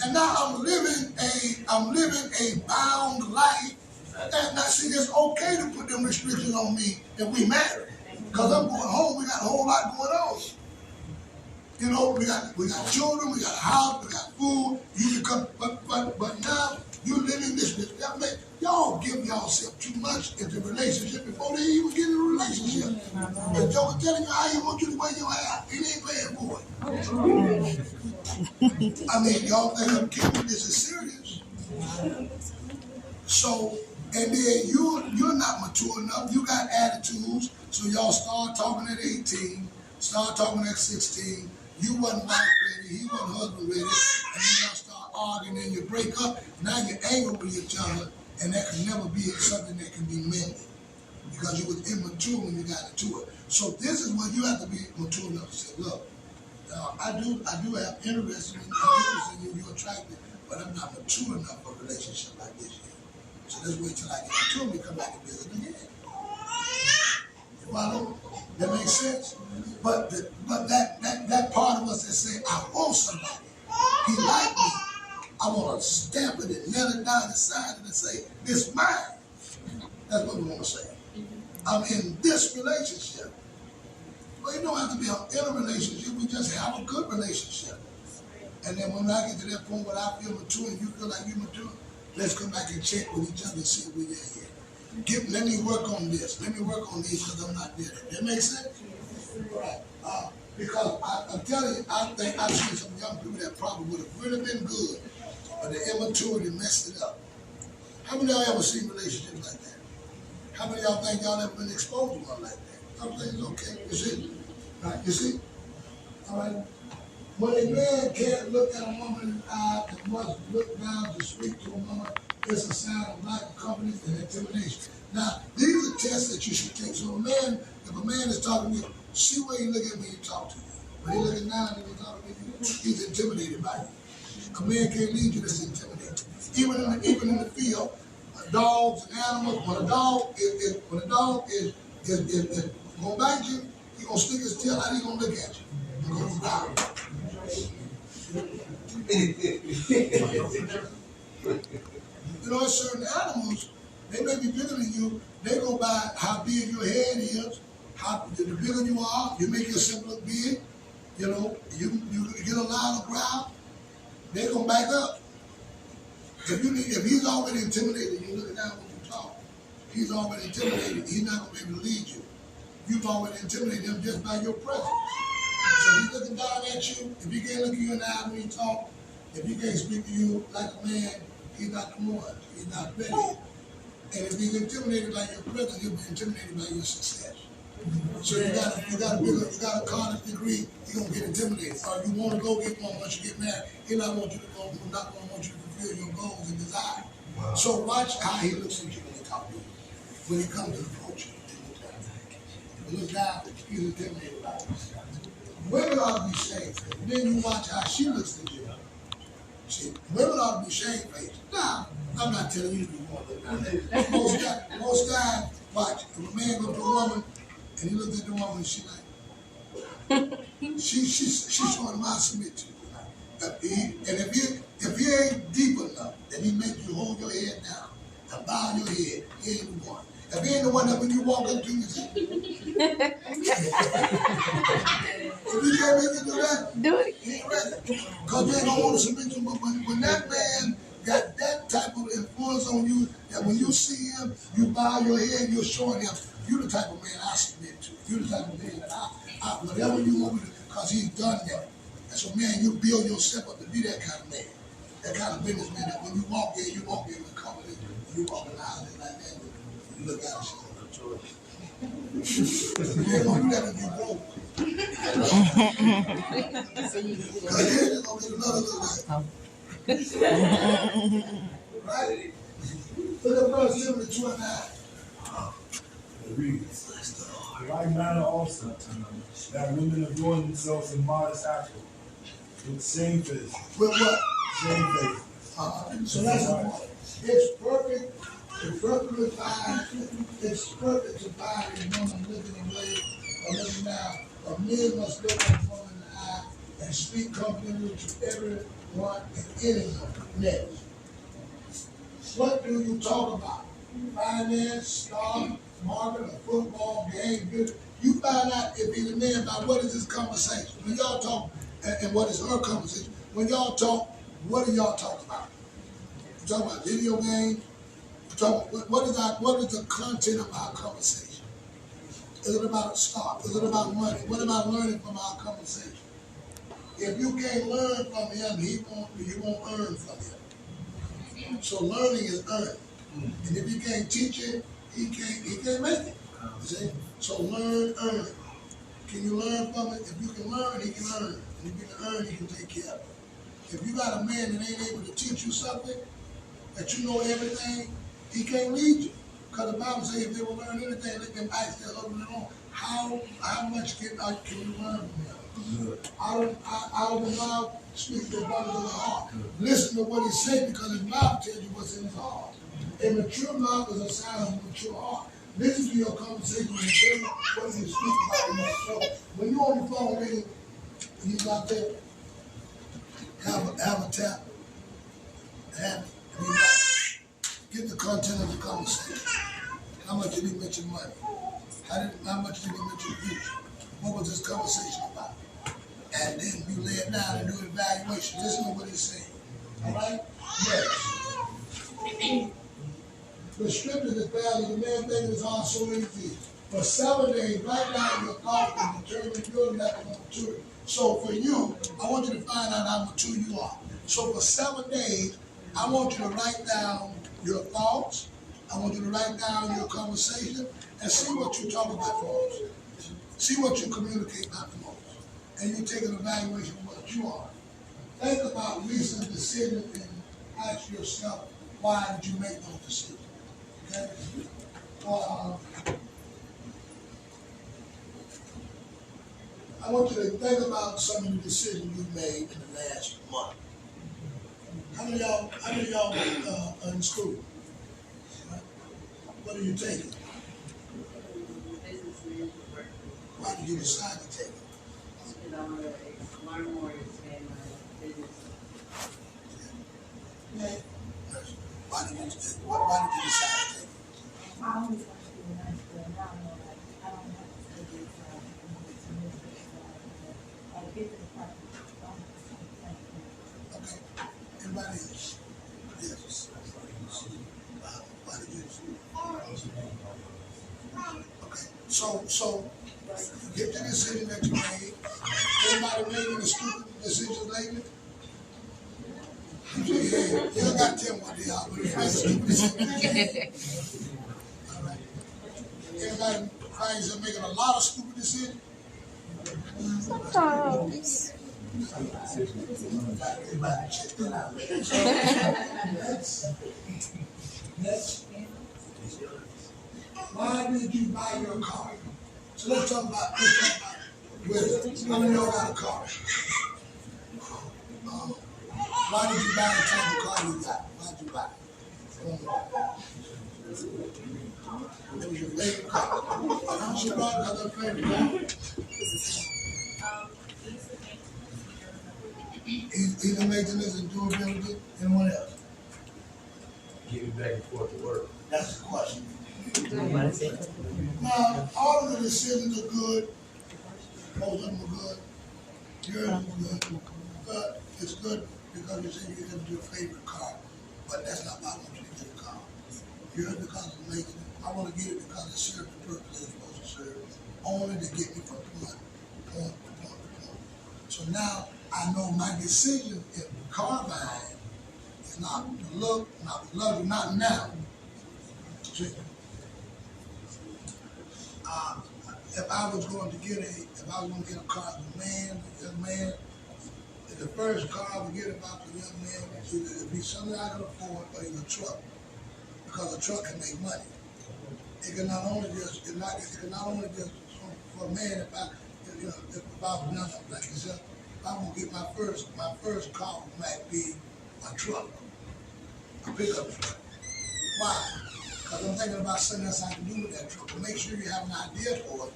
And now I'm living a bound life. And now see, it's okay to put them restrictions on me if we married. Because I'm going home, we got a whole lot going on. You know, we got children, we got a house, we got food. You can come, but now you living this. Y'all give yourself too much into relationship before they even get in a relationship. The Joker telling you how he want you to wear your hair, he ain't paying for it. I mean, y'all think I'm kidding? This is serious. So, and then you're not mature enough. You got attitudes. So y'all start talking at 18, start talking at 16. You wasn't wife ready, he wasn't husband ready, and then y'all start arguing and you break up. Now you're angry with each other, and that can never be something that can be mended because you was immature when you got into it. So this is when you have to be mature enough to say, look, I do have interest in you, you're attractive, but I'm not mature enough for a relationship like this yet. So let's wait till I get mature and we come back and visit again. You follow? That makes sense? But that part of us that say, I want somebody. He like me. I want to stamp it and nail it down inside it and say, this mine. That's what we want to say. I'm in this relationship. Well, you don't have to be in a relationship. We just have a good relationship. And then when I get to that point where I feel mature and you feel like you're mature, let's come back and check with each other and see if we're there yet. Let me work on this. Let me work on these because I'm not there. That makes sense? Right. Because I'm telling you, I think I've seen some young people that probably would have really been good, but the immaturity messed it up. How many of y'all ever seen relationships like that? How many of y'all think y'all ever been exposed to one like that? I'm saying it's okay. You see? Right? You see? All right. When a man can't look at a woman in the eye and must look down to speak to a woman, it's a sign of lack of confidence and intimidation. Now, these are tests that you should take. So if a man is talking to you, see where you look at when you talk to you. When he looking down and he's talking to you, he's intimidated by you. A man can't lead you that's intimidated. Even in the field, dogs and animals, when a dog is gonna bite you, he's gonna stick his tail out, he's gonna look at you. He's gonna growl. You know, certain animals, they may be bigger than you. They go by how big your head is, the bigger you are. You make yourself look big. You know, you get a louder growl. They gonna back up. If he's already intimidated, you looking down when you talk. He's already intimidated. He's not gonna be able to lead you. You've already intimidated him just by your presence. So if he's looking down at you, if he can't look you in the eye when you talk, if he can't speak to you like a man, he's not the one. He's not ready. And if he's intimidated by your presence, he'll be intimidated by your success. So you got a college degree, you're gonna get intimidated. Or you want to go get one once you get married, he's not want you to go, not gonna want you to fulfill your goals and desires. Wow. So watch how he looks at you when he talks to you. When he comes to approach you. He looks down, he's intimidated by you. Women ought to be shamefaced. Then you watch how she looks at you. See, women ought to be shamefaced. Now, I'm not telling you to be one. Most times, watch, if a man goes to a woman and he looks at the woman and she like, she's showing him how to submit to you. If he ain't deep enough, then he make you hold your head down and bow your head, he ain't the one. If he ain't the one that when you walk up to him, you say, if you can't make it do that, Do it. he ain't ready. Because you ain't gonna want to submit to him. But when that man got that type of influence on you, that when you see him, you bow your head, you're showing him, you're the type of man I submit to. You're the type of man that I whatever you want me to, because he's done that. And so, man, you build yourself up to be that kind of man. That kind of businessman that when you walk in with confidence. You walk in the house like that, you look out and say, You know, you gotta get broke. So you can get Cause it. then you're gonna get another little right? Look at verse 7-29. It reads, "In like manner also, that women adorn themselves in modest apparel, with shamefacedness." With what? Shamefacedness. So that's the point. It's perfect. It's perfectly fine. It's perfect to find a woman looking away or looking down. A man must look at a woman in the eye and speak confidently to everyone and anyone. Next. What do you talk about? Finance, stock, market, a football game, business. You find out if he's a man by what is his conversation. When y'all talk, and what is her conversation? When y'all talk, what do y'all talk about? You talk about video games. You talk about what is the content of our conversation? Is it about stock? Is it about money? What about learning from our conversation? If you can't learn from him, you won't earn from him. So learning is earned. And if you can't teach it, he can't make it. You see? So learn, earn. Can you learn from it? If you can learn, he can earn. And if you can earn, he can take care of it. If you got a man that ain't able to teach you something, that you know everything, he can't lead you. Because the Bible says if they will learn anything, let them ask their husband at home. How much can you learn from him? Out of the mouth speaks the abundance of the heart. Listen to what he said because his mouth tells you what's in his heart. A mature mouth is a sign of a mature heart. Listen to your conversation and tell me what you speak about in your soul. When you're on the phone reading, and he's out there, have a tap, and be like, get the content of the conversation. How much did he mention money? How much did he mention future? What was this conversation about? And then you lay it down and do an evaluation. Listen to what he's saying. All right? Yes. The scripture declares that the man thinking his heart so easy. For 7 days, write down your thoughts and determine your level of maturity. So for you, I want you to find out how mature you are. So for 7 days, I want you to write down your thoughts. I want you to write down your conversation and see what you talk about most. See what you communicate about the most. And you take an evaluation of what you are. Think about recent decisions and ask yourself, why did you make those decisions? Okay? I want you to think about some of the decisions you made in the last month. How many of y'all are in school? What are you taking? Business management work. Why did you decide to take it? Because I want to learn more and expand my business. Why did you decide to take it? I always want to be a nice girl. Now I know that I don't have to stay this side. I can get to this side. I get to the part that don't have to stay. Okay. Anybody else? Yes. Why did you? Okay. So you get the decision that you made. Anybody made any stupid decisions lately? Yeah, you don't got to tell me what they are, but it's made stupid decisions. All right. Anybody finds themselves making a lot of stupid decisions? Sometimes. Everybody check that out. Next. Why did you buy your car? So let's talk about wisdom. How many of y'all got a car? Why did you buy the type of car you got? Why did you buy it? It was your favorite car. She brought another favorite car. Easy maintenance and durability, and what else? Get it back and forth to work. That's the question. Now, all of the decisions are good. Most of them are good. Yours is good. But it's good because you say you get your favorite car. But that's not why I want you to get a car. Yours because it's making it. I want to get it because it serves the purpose it's supposed to serve. Only to get me from point to point to point. So now I know my decision if car buying is not the look, not the luxury, not now. See? if I was going to get a car as a man, the first car I would get about the young man would be something I could afford, or either a truck, because a truck can make money. It can not only just for a man if I was young like yourself, if I won't get my first car might be a truck, a pickup truck. Why? Because I'm thinking about something else I can do with that truck. To make sure you have an idea for it,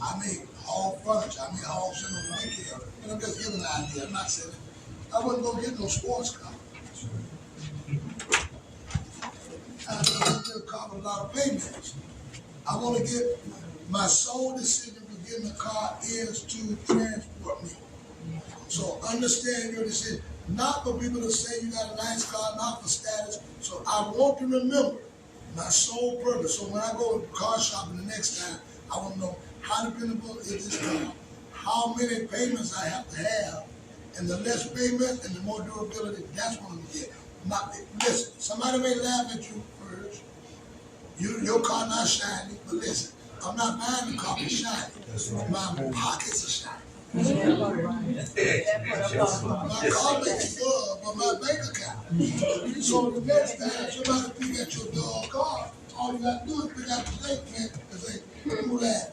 I may haul furniture, I may haul something over here. And I'm just giving an idea, I'm not saying it. I wouldn't go get no sports car. I want to get a car with a lot of payments. I want to get, my sole decision for getting a car is to transport me. So understand your decision. Not for people to say you got a nice car, not for status. So I want to remember my sole purpose. So when I go car shopping the next time, I want to know how dependable is this car, how many payments I have to have, and the less payment and the more durability, that's what I'm going to get. Listen, somebody may laugh at you first. Your car not shiny, but listen, I'm not buying the car to shiny. My pockets are shiny. My car makes good, but my bank account. So the next time somebody pick at your dog car, all you got to do is pick out the statement and say, who that?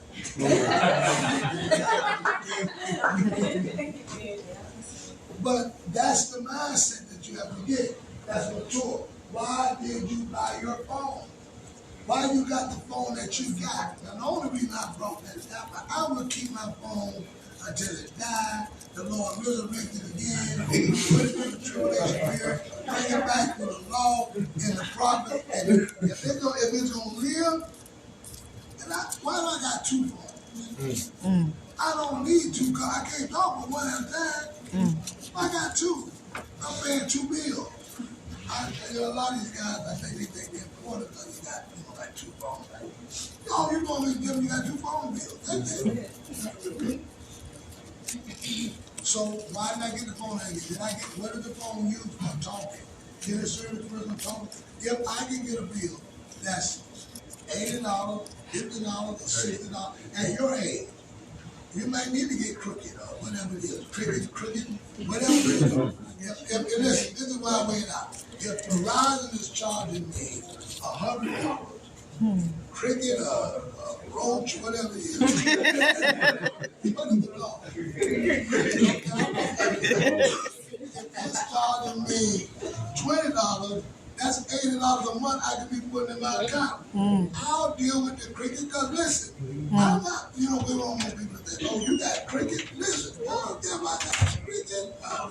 But that's the mindset that you have to get. That's mature. Why did you buy your phone? Why you got the phone that you got? Now, the only reason I brought that down, I would keep my phone until it died. The Lord resurrected again, put it in the tribulation period, bring it back with the law and the prophet. And if it's going to live, and why do I got two phones? I don't need two cars. I can't talk with one at a time. I got two. I'm paying two bills. A lot of these guys, I think they think they're important because you got like two phones. Right? Oh, you're going to give them, you got two phone bills. That's it. So why did I get the phone? What did the phone use for talking? Get a service person talking? If I can get a bill that's $80, $50, or $60 at your age, you might need to get crooked or whatever it is. Crooked, whatever it is. Listen, this is why I weigh it out. If Verizon is charging me $100, cricket, roach, whatever it is, what is the law? If it's charging me $20, that's $80 a month I can be putting in my account. I'll deal with the cricket because listen, I'm not, we don't want people to think, oh, you got cricket. Listen, I don't care about that cricket,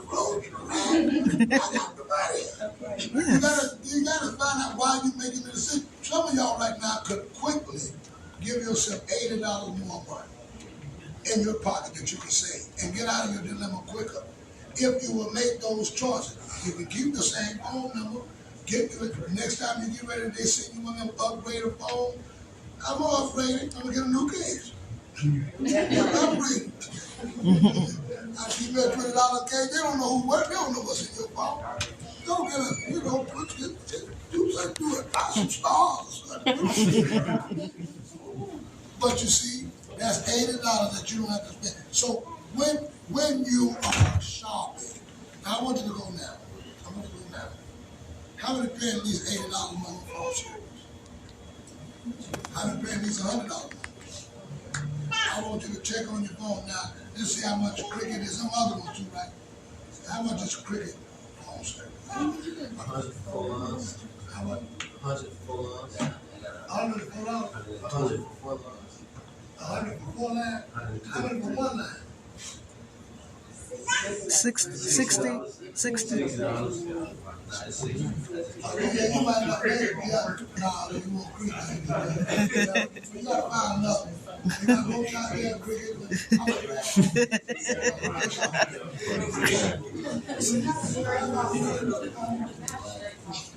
roach, rat. I got the money. You gotta find out why you're making the decision. Some of y'all right now could quickly give yourself $80 more money in your pocket that you can save and get out of your dilemma quicker. If you will make those choices, you can keep the same phone number. Next time you get ready, they say you want to upgrade a phone. I'm gonna upgrade it. I'm gonna get a new case. Upgrade it. I keep that $20 case. They don't know they don't know what's in your phone. Don't get do it. Buy some stars or something. But you see, that's $80 that you don't have to spend. So when you are shopping, I want you to go now. How many paying at least $80 a month for service? How many paying at least $100 a month? I want you to check on your phone now. Let's see how much cricket is. Some other ones too, right? How much is cricket phone service? 104 lines. How much? 104 lines. $104? 104 lines. 100 for 4 lines? How many for 1 line? 60. Okay, you might not make it. Nah, you won't cricket. You gotta find another. You gotta go out there and cricket.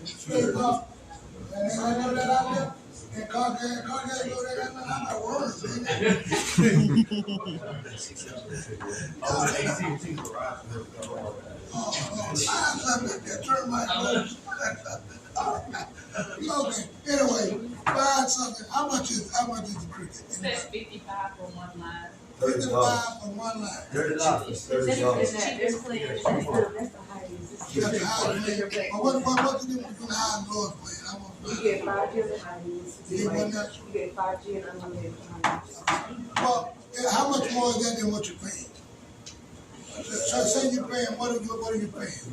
Straight up. And I know that out there. And car gas go there. I'm not worried, baby. Turn my Okay, anyway, find something. How much is the cricket? It says 55 for one line. 55 for one line. $30. There's players, that's the highest. That's the highest plan. What's the difference between the high and low plan? I want You to get 5G and the highest. You get what You get 5G and unlimited highest. Well, how much more is that than what you're paying? So say you're paying, what are you paying?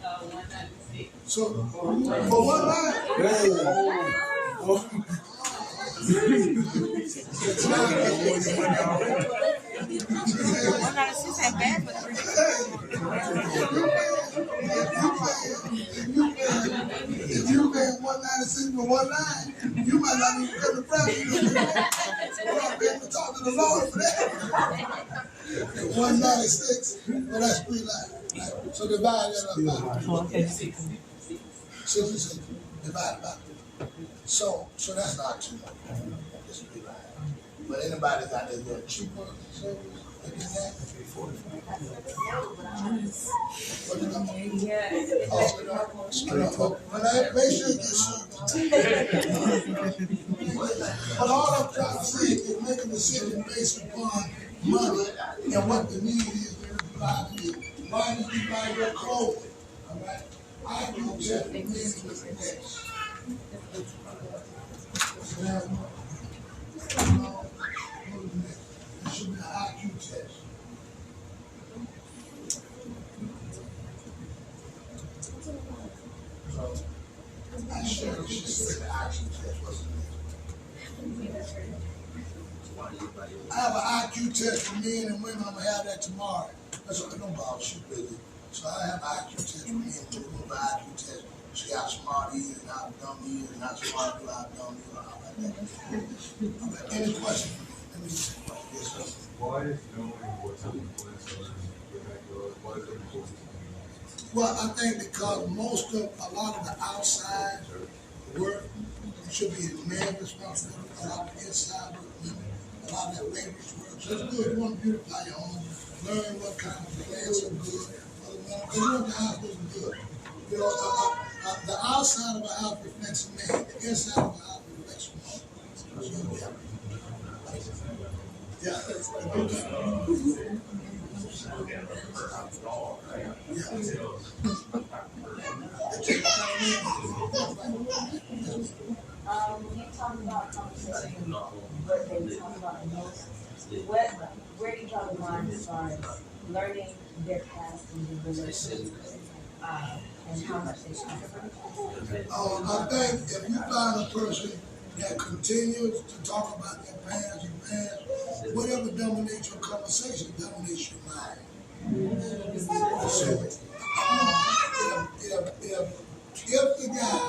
196. So, for one line? $196 ain't bad for If you pay 196 for one line, you might not even come to practice. You're not paying to talk to the Lord for that. 196, well, that's 3 lines. Right? So divide that up by 66. Divide by 3. So that's not too much. It's 3 lines. But anybody got that little cheaper service? What is that? What is that? Make sure you get service. But all I'm trying to say is make a decision based upon money and what the need is to provide you. Why did you buy your clothing? All right? I do check the men with the next. It should be an IQ test. So, I sure you should say the IQ test. What's the next? I have an IQ test for men and women. I'm going to have that tomorrow. That's what I don't bother shoot busy. So I have an IQ test for men and women. We'll have an IQ test. See how smart he is and how dumb he is and how smart you are, how dumb you are, how like that. Okay, any questions? Let me see. Yes, sir. Why is knowing what type of plants are in the backyard, why is that important? Well, I think because a lot of the outside work should be the man's responsibility, a lot of the inside work, women, a lot of that labor's work. So it's good. You want to beautify your home, learn what kind of plants are good, because you want the house looking good. You know, the outside of a house reflects a man, the inside of a house reflects a woman. So, yeah. When you talk about conversation, what they talk about the most, where do you draw the line as far as learning their past and the relationships, and how much they should? I think if you find a person that continues to talk about their past and past, whatever dominates your conversation dominates your mind. So, if the guy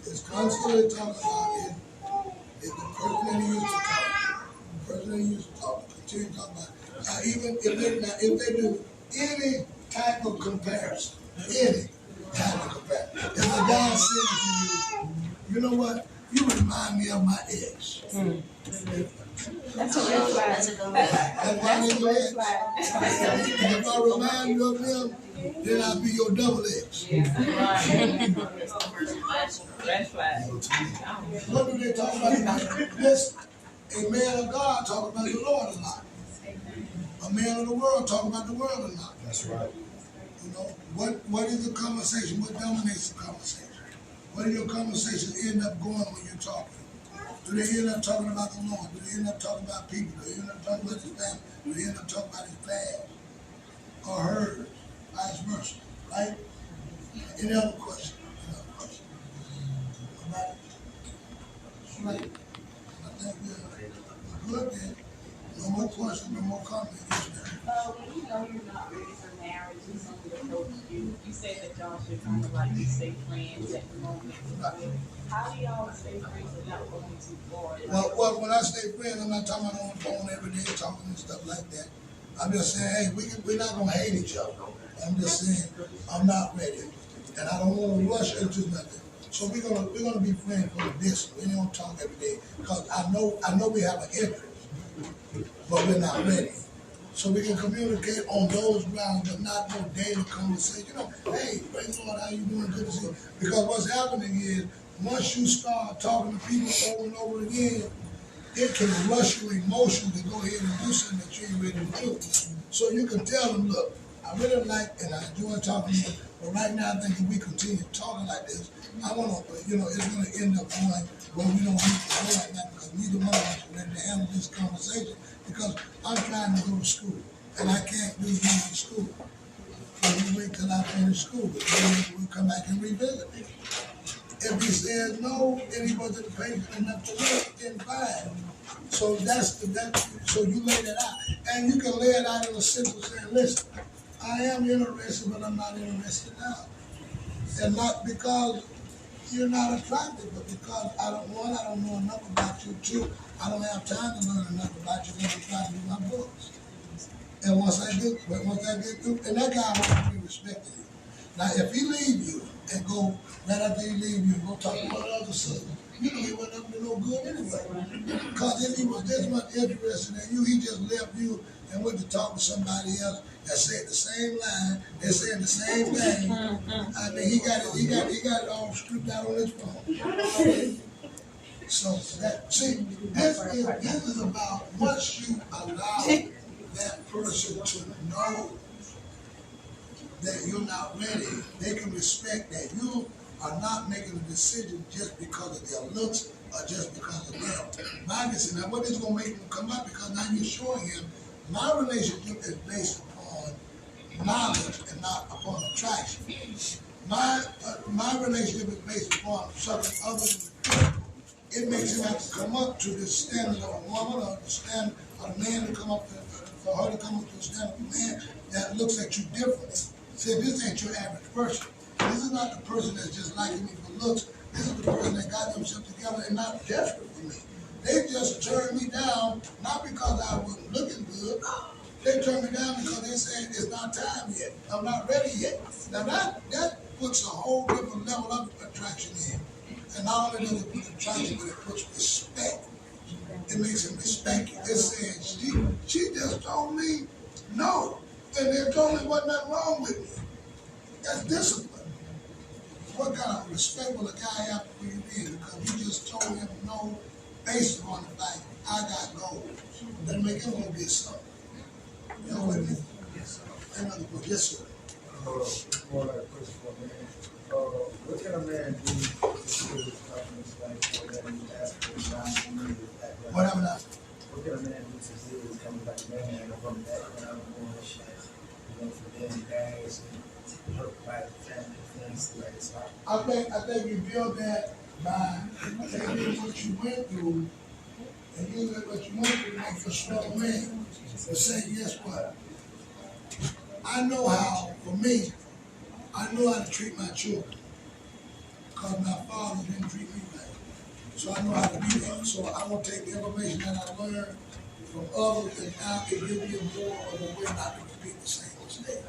is constantly talking about it, if the person that he used to talk, continue to talk about it, even if they do any type of comparison, if the guy says to you, you know what, you remind me of my ex. That's a red flag. That's a red flag. If I remind you of them, then I'll be your double X. Red flag. What do they talk about? This, a man of God talk about the Lord a lot. A man of the world talk about the world a lot. That's right. You know, what is the conversation? What dominates the conversation? Where do your conversations end up going when you're talking? Do they end up talking about the Lord? Do they end up talking about people? Do they end up talking about his family? Do they end up talking about his past? Or hers? Vice versa, right? Any other question? All right. All right. I think we're good then. No more questions, no more comments. When you know you're not ready for marriage and someone approaches you, you say that y'all should kind of like stay friends at the moment. How do y'all stay friends without going too far? Well, when I say friends, I'm not talking about on the phone every day talking and stuff like that. I'm just saying, hey, we're not gonna hate each other. I'm just saying, I'm not ready, and I don't want to rush into nothing. So we're gonna be friends for a distance. We don't talk every day because I know we have an interest, but we're not ready. So we can communicate on those grounds, but not no daily conversation. You know, hey, praise the Lord, how you doing? Good to see you. Because what's happening is, once you start talking to people over and over again, it can rush your emotion to go ahead and do something that you ain't ready to do. So you can tell them, look, I really like and I enjoy talking to you, but right now I think if we continue talking like this, I want to, you know, it's going to end up going where we don't need to go right now because neither one of us are ready to handle this conversation because I'm trying to go to school and I can't do anything in school. So you wait till I finish school, and then we'll come back and revisit it. If he says no, then he wasn't patient enough to wait, then fine. So so you lay that out. And you can lay it out in a simple saying, listen, I am interested, but I'm not interested now. And not because you're not attractive, but because I don't know enough about you. Two, I don't have time to learn enough about you when I'm trying to do my books. And once I get through, and that guy wants to be respected. Now, if he leave you and go, right after he leave you and go talk to one other sister, you know he wasn't up to no good anyway. Because if he was this much interested in you, he just left you and went to talk to somebody else that said the same line, that said the same thing. I mean, he got it all scripted out on his phone. So this is about once you allow that person to know that you're not ready, they can respect that you are not making a decision just because of their looks or just because of them. My decision, now what is going to make them come up because now you're showing him my relationship is based upon knowledge and not upon attraction. My relationship is based upon something other than the truth. It makes him have to come up to the standard of a woman or the standard of a man to come up to, for her to come up to the standard of a man that looks at you differently. See, this ain't your average person. This is not the person that's just liking me for looks. This is the person that got themselves together and not desperate for me. They just turned me down, not because I wasn't looking good. They turned me down because they said it's not time yet. I'm not ready yet. Now that puts a whole different level of attraction in. And not only does it put attraction, but it puts respect. It makes him respect you. It says, she just told me no. And they told me wasn't nothing wrong with me. That's discipline. What kind of respect will a guy have for you then? Because you just told him no based upon the fact I got gold. That make him go get something. You know what I mean? Yes, sir. Another book. Yes, sir. More like a question for a man. What can a man do to build his confidence like that he asked for a shot and need his background? What happened now? What can a man do to build his confidence like a man from that background bullshit? You know, for them guys and hurt by the family things like that. I think you build that by taking what you went through and using what you went through to make you a strong man. And say, guess what? I know how, for me, I know how to treat my children. Because my father didn't treat me right. So I know how to do that. So I want to take the information that I learned from others and now it gives me more of a way not to repeat the same mistake.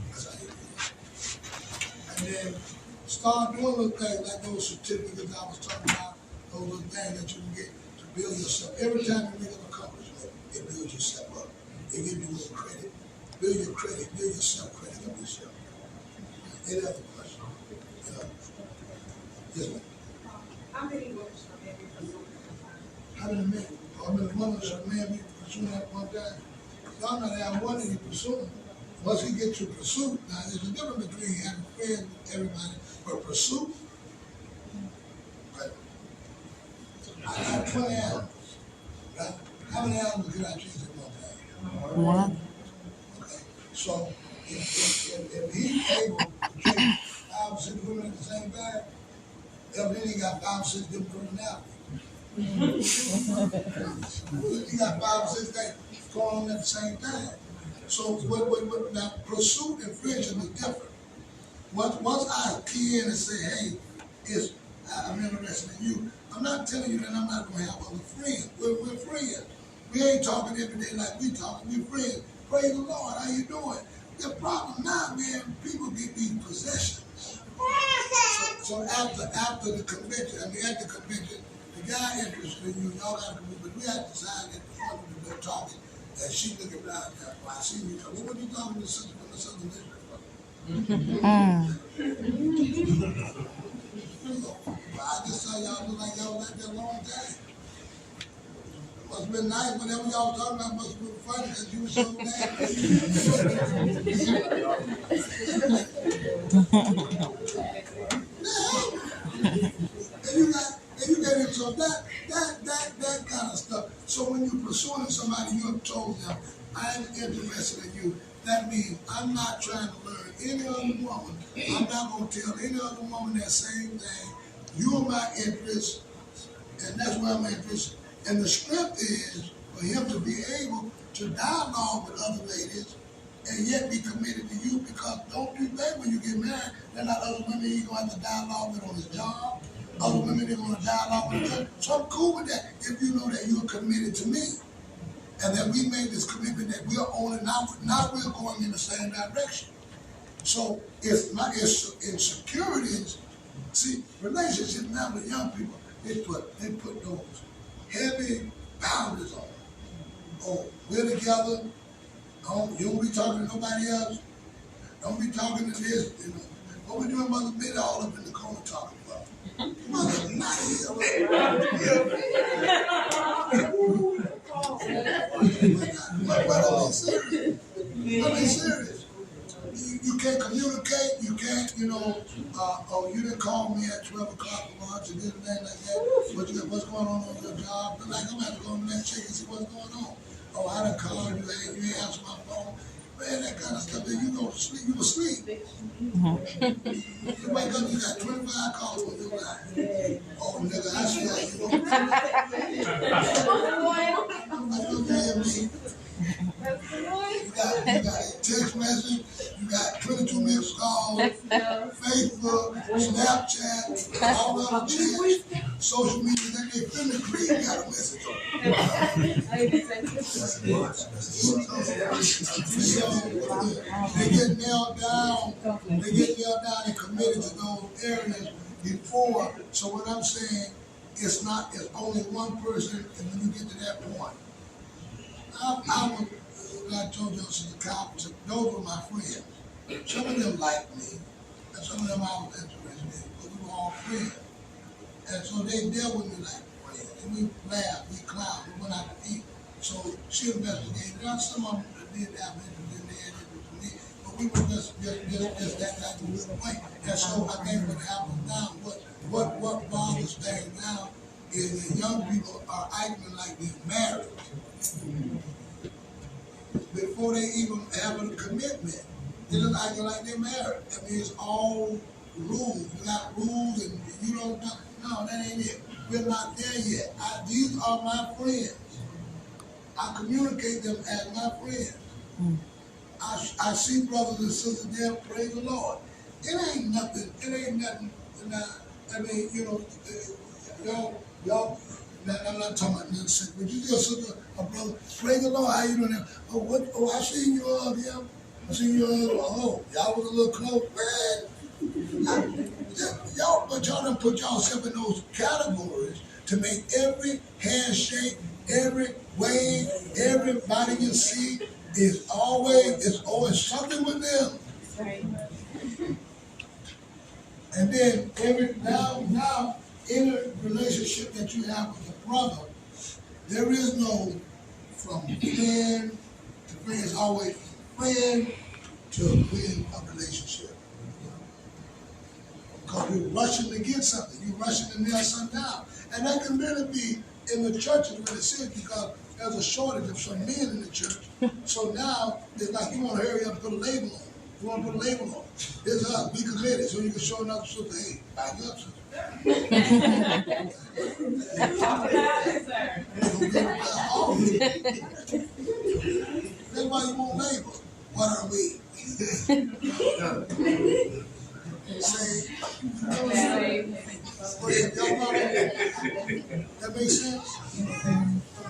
That's how you do it. And then start doing little things like those certificates I was talking about, those little things that you can get to build yourself. Every time you make an accomplishment, it builds yourself up. It gives you more credit. Build your credit, build your self-credit of yourself. Any other question? Yes, ma'am. How many women should a man be pursuing at How many men? How many women should a man be pursuing at one time? Y'all not have one that you pursuing. Once he gets to pursuit, now there's a difference between having friends with everybody, but pursuit, right? I got 20 animals, right? How many animals can I chase at one time? One. Okay, so if he's able to chase 5 or 6 women at the same time, evidently he got 5 or 6 different personalities. He got 5 or 6 things going on at the same time. So now pursuit and friendship is different. Once I key in and say, hey, I'm interested in you, I'm not telling you that I'm not going to have other friends. We're friends. We ain't talking every day like we talking. We're friends. Praise the Lord. How you doing? The problem now, man, people get these possessions. So after the convention, at the convention, the guy interested in you, y'all got to move, but we had to decide at the front of the talking And she looking down there. Well, I see you. What were you talking to the sister from the Southern District? Well, I just saw y'all look like y'all was out there a long time. Must have been nice. Whatever y'all was talking about must have been funny because you were so mad. And you get into that kind of stuff. So when you're pursuing somebody, you have told them, I'm interested in you. That means I'm not trying to learn any other woman. I'm not going to tell any other woman that same thing. You're my interest, and that's where I'm interested. And the script is for him to be able to dialogue with other ladies and yet be committed to you, because don't you think when you get married, there are not other women you're going to have to dialogue with on his job, other women they're going to dialogue with. So I'm cool with that if you know that you're committed to me and that we made this commitment that we're on it now we're going in the same direction. So it's insecurities. See, relationships now with young people, they put those heavy boundaries on. Oh, we're together. You don't be talking to nobody else. Don't be talking to this. You know. What we doing, Mother Biddy, all up in the corner talking about? Mother, not here. But I'm being serious. I'm being serious. You can't communicate. You can't, oh, you didn't call me at 12 o'clock for lunch and this and that like that. What's going on your job? But like, I'm going to have to go in there and check and see what's going on. Oh, I done called you, you ain't answer my phone. Man, that kind of stuff. Then you go to sleep, you asleep. You wake up, you got 25 calls on your line. Oh, nigga, I swear, you don't hear me. You got a text message, you got 22 missed calls, Facebook, Snapchat, all the other chats, social media, then they finna creep, got a message on it. They get nailed down and committed to those areas before. So what I'm saying, it's only one person, and when you get to that point, I told y'all since the Cowart, those were my friends. Some of them liked me, and some of them I was interested in, but we were all friends. And so they dealt with me like friends, and we laughed, we clowned, we went out to eat. So she investigated. Now some of them did have interest in their interest in me, but we were just that type of way. And so I think what happens now, what bothers things now is that young people are acting like they're married before they even have a commitment. They're just acting like they're married. I mean, it's all rules. You got rules and you don't know. No, that ain't it. We're not there yet. These are my friends. I communicate them as my friends. I see brothers and sisters there, praise the Lord. It ain't nothing. I mean, y'all, I'm not talking about nothing sick, but you just sister, a brother, praise the Lord, how you doing there? Oh, I seen you him. I seen you y'all was a little close, man. But y'all done put yourself in those categories to make every handshake, every wave, everybody you see it's always something with them. Right. And then now in a relationship that you have with a brother, there is no from friend to friend. It's always friend to win a relationship. Because you're rushing to get something. You're rushing to nail something down. And that can really be in the churches when it says, because there's a shortage of some men in the church. So now it's like you want to hurry up and put a label on. You want to put a label on. It's us. We committed. So you can show another sister, hey, back up, sister. That's why you won't label. What are we? Say, that makes sense?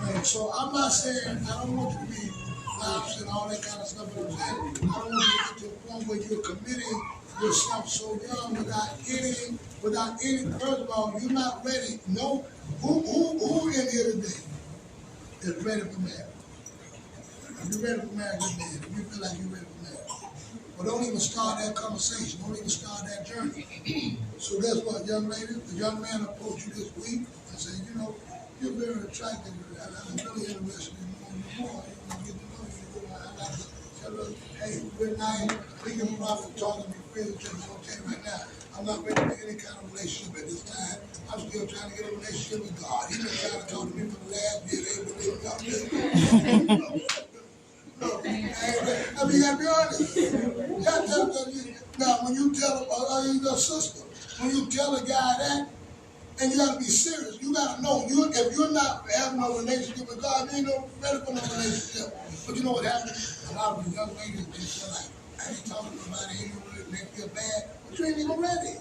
Okay, so I'm not saying, I don't want you to be lousy and all that kind of stuff, but I'm saying, I don't want you to get to a point where you're committing yourself so young without any, first of all, you're not ready. No, who in here today is ready for marriage? If you're ready for marriage, just man. If you feel like you're ready for marriage. But don't even start that conversation. Don't even start that journey. So guess what, young lady? The young man approached you this week and said, you know, you're very attractive. And I'm really interested in knowing you more. You know, get to know you. You know, I got to tell her, hey, we're nice. We can probably talk to me freely. Just okay right now. I'm not ready for any kind of relationship at this time. I'm still trying to get a relationship with God. He's been trying to talk to me for the last year. They believe me out there. No, I mean, you gotta be honest. Now, when you tell your sister, when you tell a guy that, and you gotta be serious, you gotta know, if you're not having a relationship with God, you ain't no ready for no relationship. But you know what happens? A lot of these young ladies, they feel like, I ain't talking to nobody, ain't gonna make feel bad, but you ain't even ready.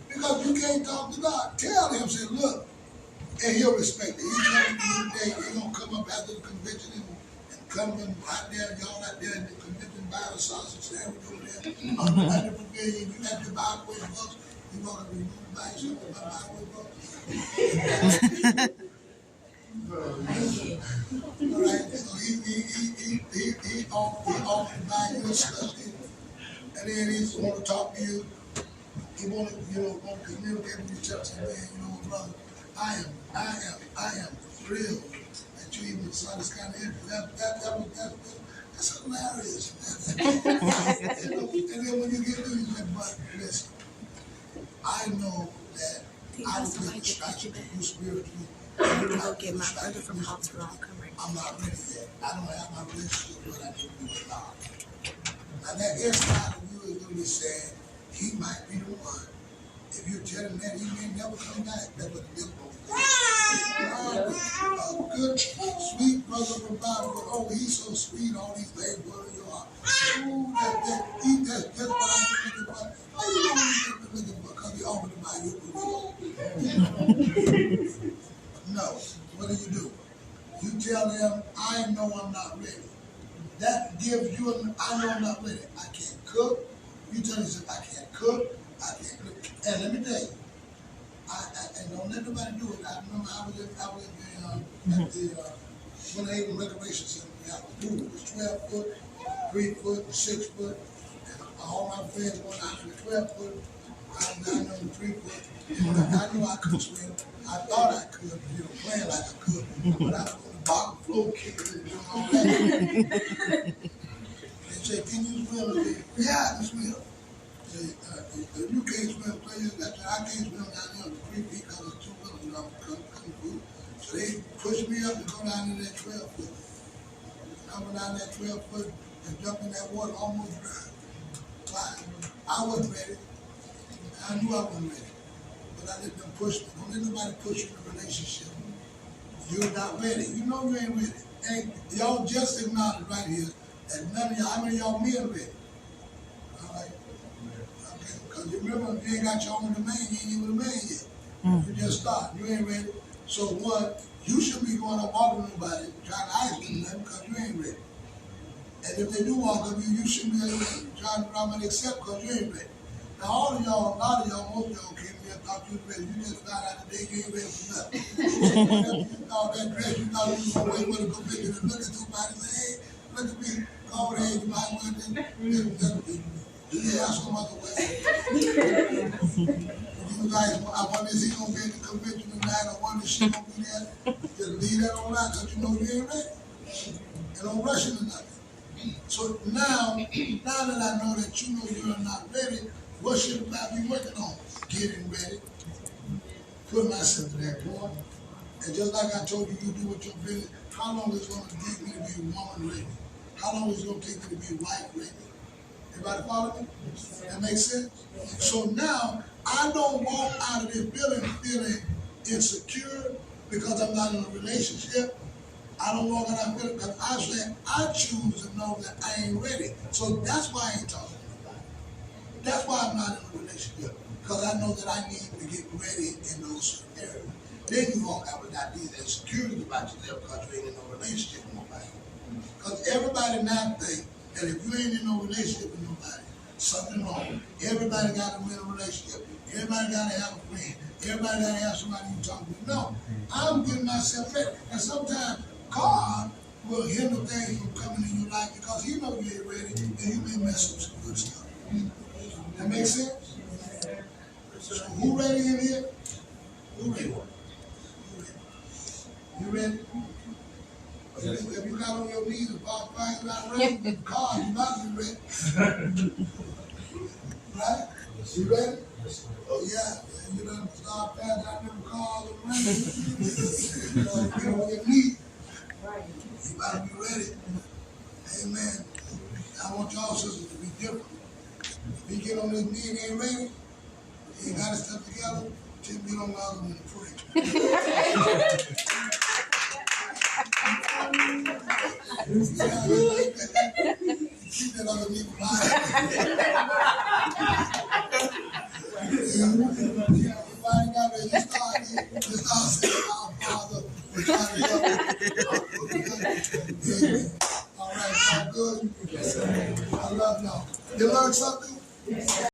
Because you can't talk to God. Tell him, say, look, and he'll respect it. He's coming to you today, he's gonna come up after the convention and come in out there, y'all out there in the convention buying a sausage sandwich over there. At the pavilion, you got your Bible books. You gonna buy something about Bible books? All right, so he offered to buy you a study, and then he's want to talk to you. He want to communicate with you, tell him, man, you know, brother, I am thrilled that you even saw this kind of interest. That's hilarious. And then when you get to you say, but listen, I know that I will get distracted with you spiritually. Okay, my brother from hospital, I'm not ready yet. I don't have my relationship with what I need to do with God. Now that inside of you is going to be saying, he might be the one. If you tell him that, he may never come back. That's what the difficult a good, sweet brother from Bible, oh, he's so sweet, all these things, what you are. Ooh, that's just what I'm looking for. How you know what you're looking for? Because he offered to buy you. No. What do? You tell him, I know I'm not ready. That gives you, I know I'm not ready. I can't cook. You tell him, I can't cook. I can't cook. And let me tell you, and don't let nobody do it. I remember I was at the Haven Recreation Center. We had a pool. It was 12 foot, 3 foot, 6 foot. And all my friends went out in the 12 foot. I was down on the 3 foot. And I knew I could swim. I thought I could, playing like I could. But I was on the bottom floor kicking and doing all that. They said, can you swim? Yeah, I can swim. If you can't swim, I can't swim down there on the 3 feet because it's too little and I'm coming through. So they pushed me up to go down in that 12 foot. I went down that 12 foot and jumped in that water almost dry. Why? I wasn't ready. I knew I wasn't ready. But I let them push me. Don't let nobody push you in a relationship. You're not ready. You know you ain't ready. And y'all just acknowledge right here that none of y'all, how many of y'all men ready? All right. Because you remember, if you ain't got your own domain, you ain't even a man yet. You just start. You ain't ready. So what? You shouldn't be going up walking with nobody, trying to ice them nothing because you ain't ready. And if they do walk up you, you shouldn't be trying to run and accept because you ain't ready. Now all of y'all, a lot of y'all, most of y'all came here and thought you was ready. You just found out today you ain't ready for nothing. You thought that dress, you thought you was going to wait for the conviction and look at somebody and say, hey, look at me. Go ahead, you might want to yeah, some other way. You guys, I wonder is he going to be in the convention tonight? I wonder is she going to be there? Just leave that on out because you know you ain't ready. And don't rush into nothing. So now that I know that you know you're not ready, what should I be working on? Getting ready. Put myself to that point. And just like I told you, you do what you're feeling. How long is it going to take me to be woman ready? How long is it going to take me to be wife ready? Everybody follow me? That makes sense? So now, I don't walk out of this building feeling insecure because I'm not in a relationship. I don't walk out of this building because I said I choose to know that I ain't ready. So that's why I ain't talking to nobody. That's why I'm not in a relationship. Because I know that I need to get ready in those areas. Then you walk out without these insecurities about yourself because you ain't in no relationship with nobody. Because everybody now think that if you ain't in no relationship with nobody, something wrong. Everybody got to be in a relationship. Everybody got to have a friend. Everybody got to have somebody you talk to. No, I'm getting myself ready. And sometimes God will hinder things from coming in your life because he knows you ain't ready and you may mess up some good stuff. That makes sense? So who ready in here? Who ready? You ready? If you got on your knees and Bob Frank not ready, God, you not be ready. Right? You ready? Oh yeah. You done start passing out them cars and running. Get on your knees. You gotta be ready. Amen. I want y'all sisters to be different. If he get on his knee and ain't ready, he ain't got his stuff together, just get on the other one and pray. Keep that other knee alive. Everybody got there, you start saying, our Father, which art in heaven. Amen. All right, y'all good? Yes, sir. I love y'all. You learned something?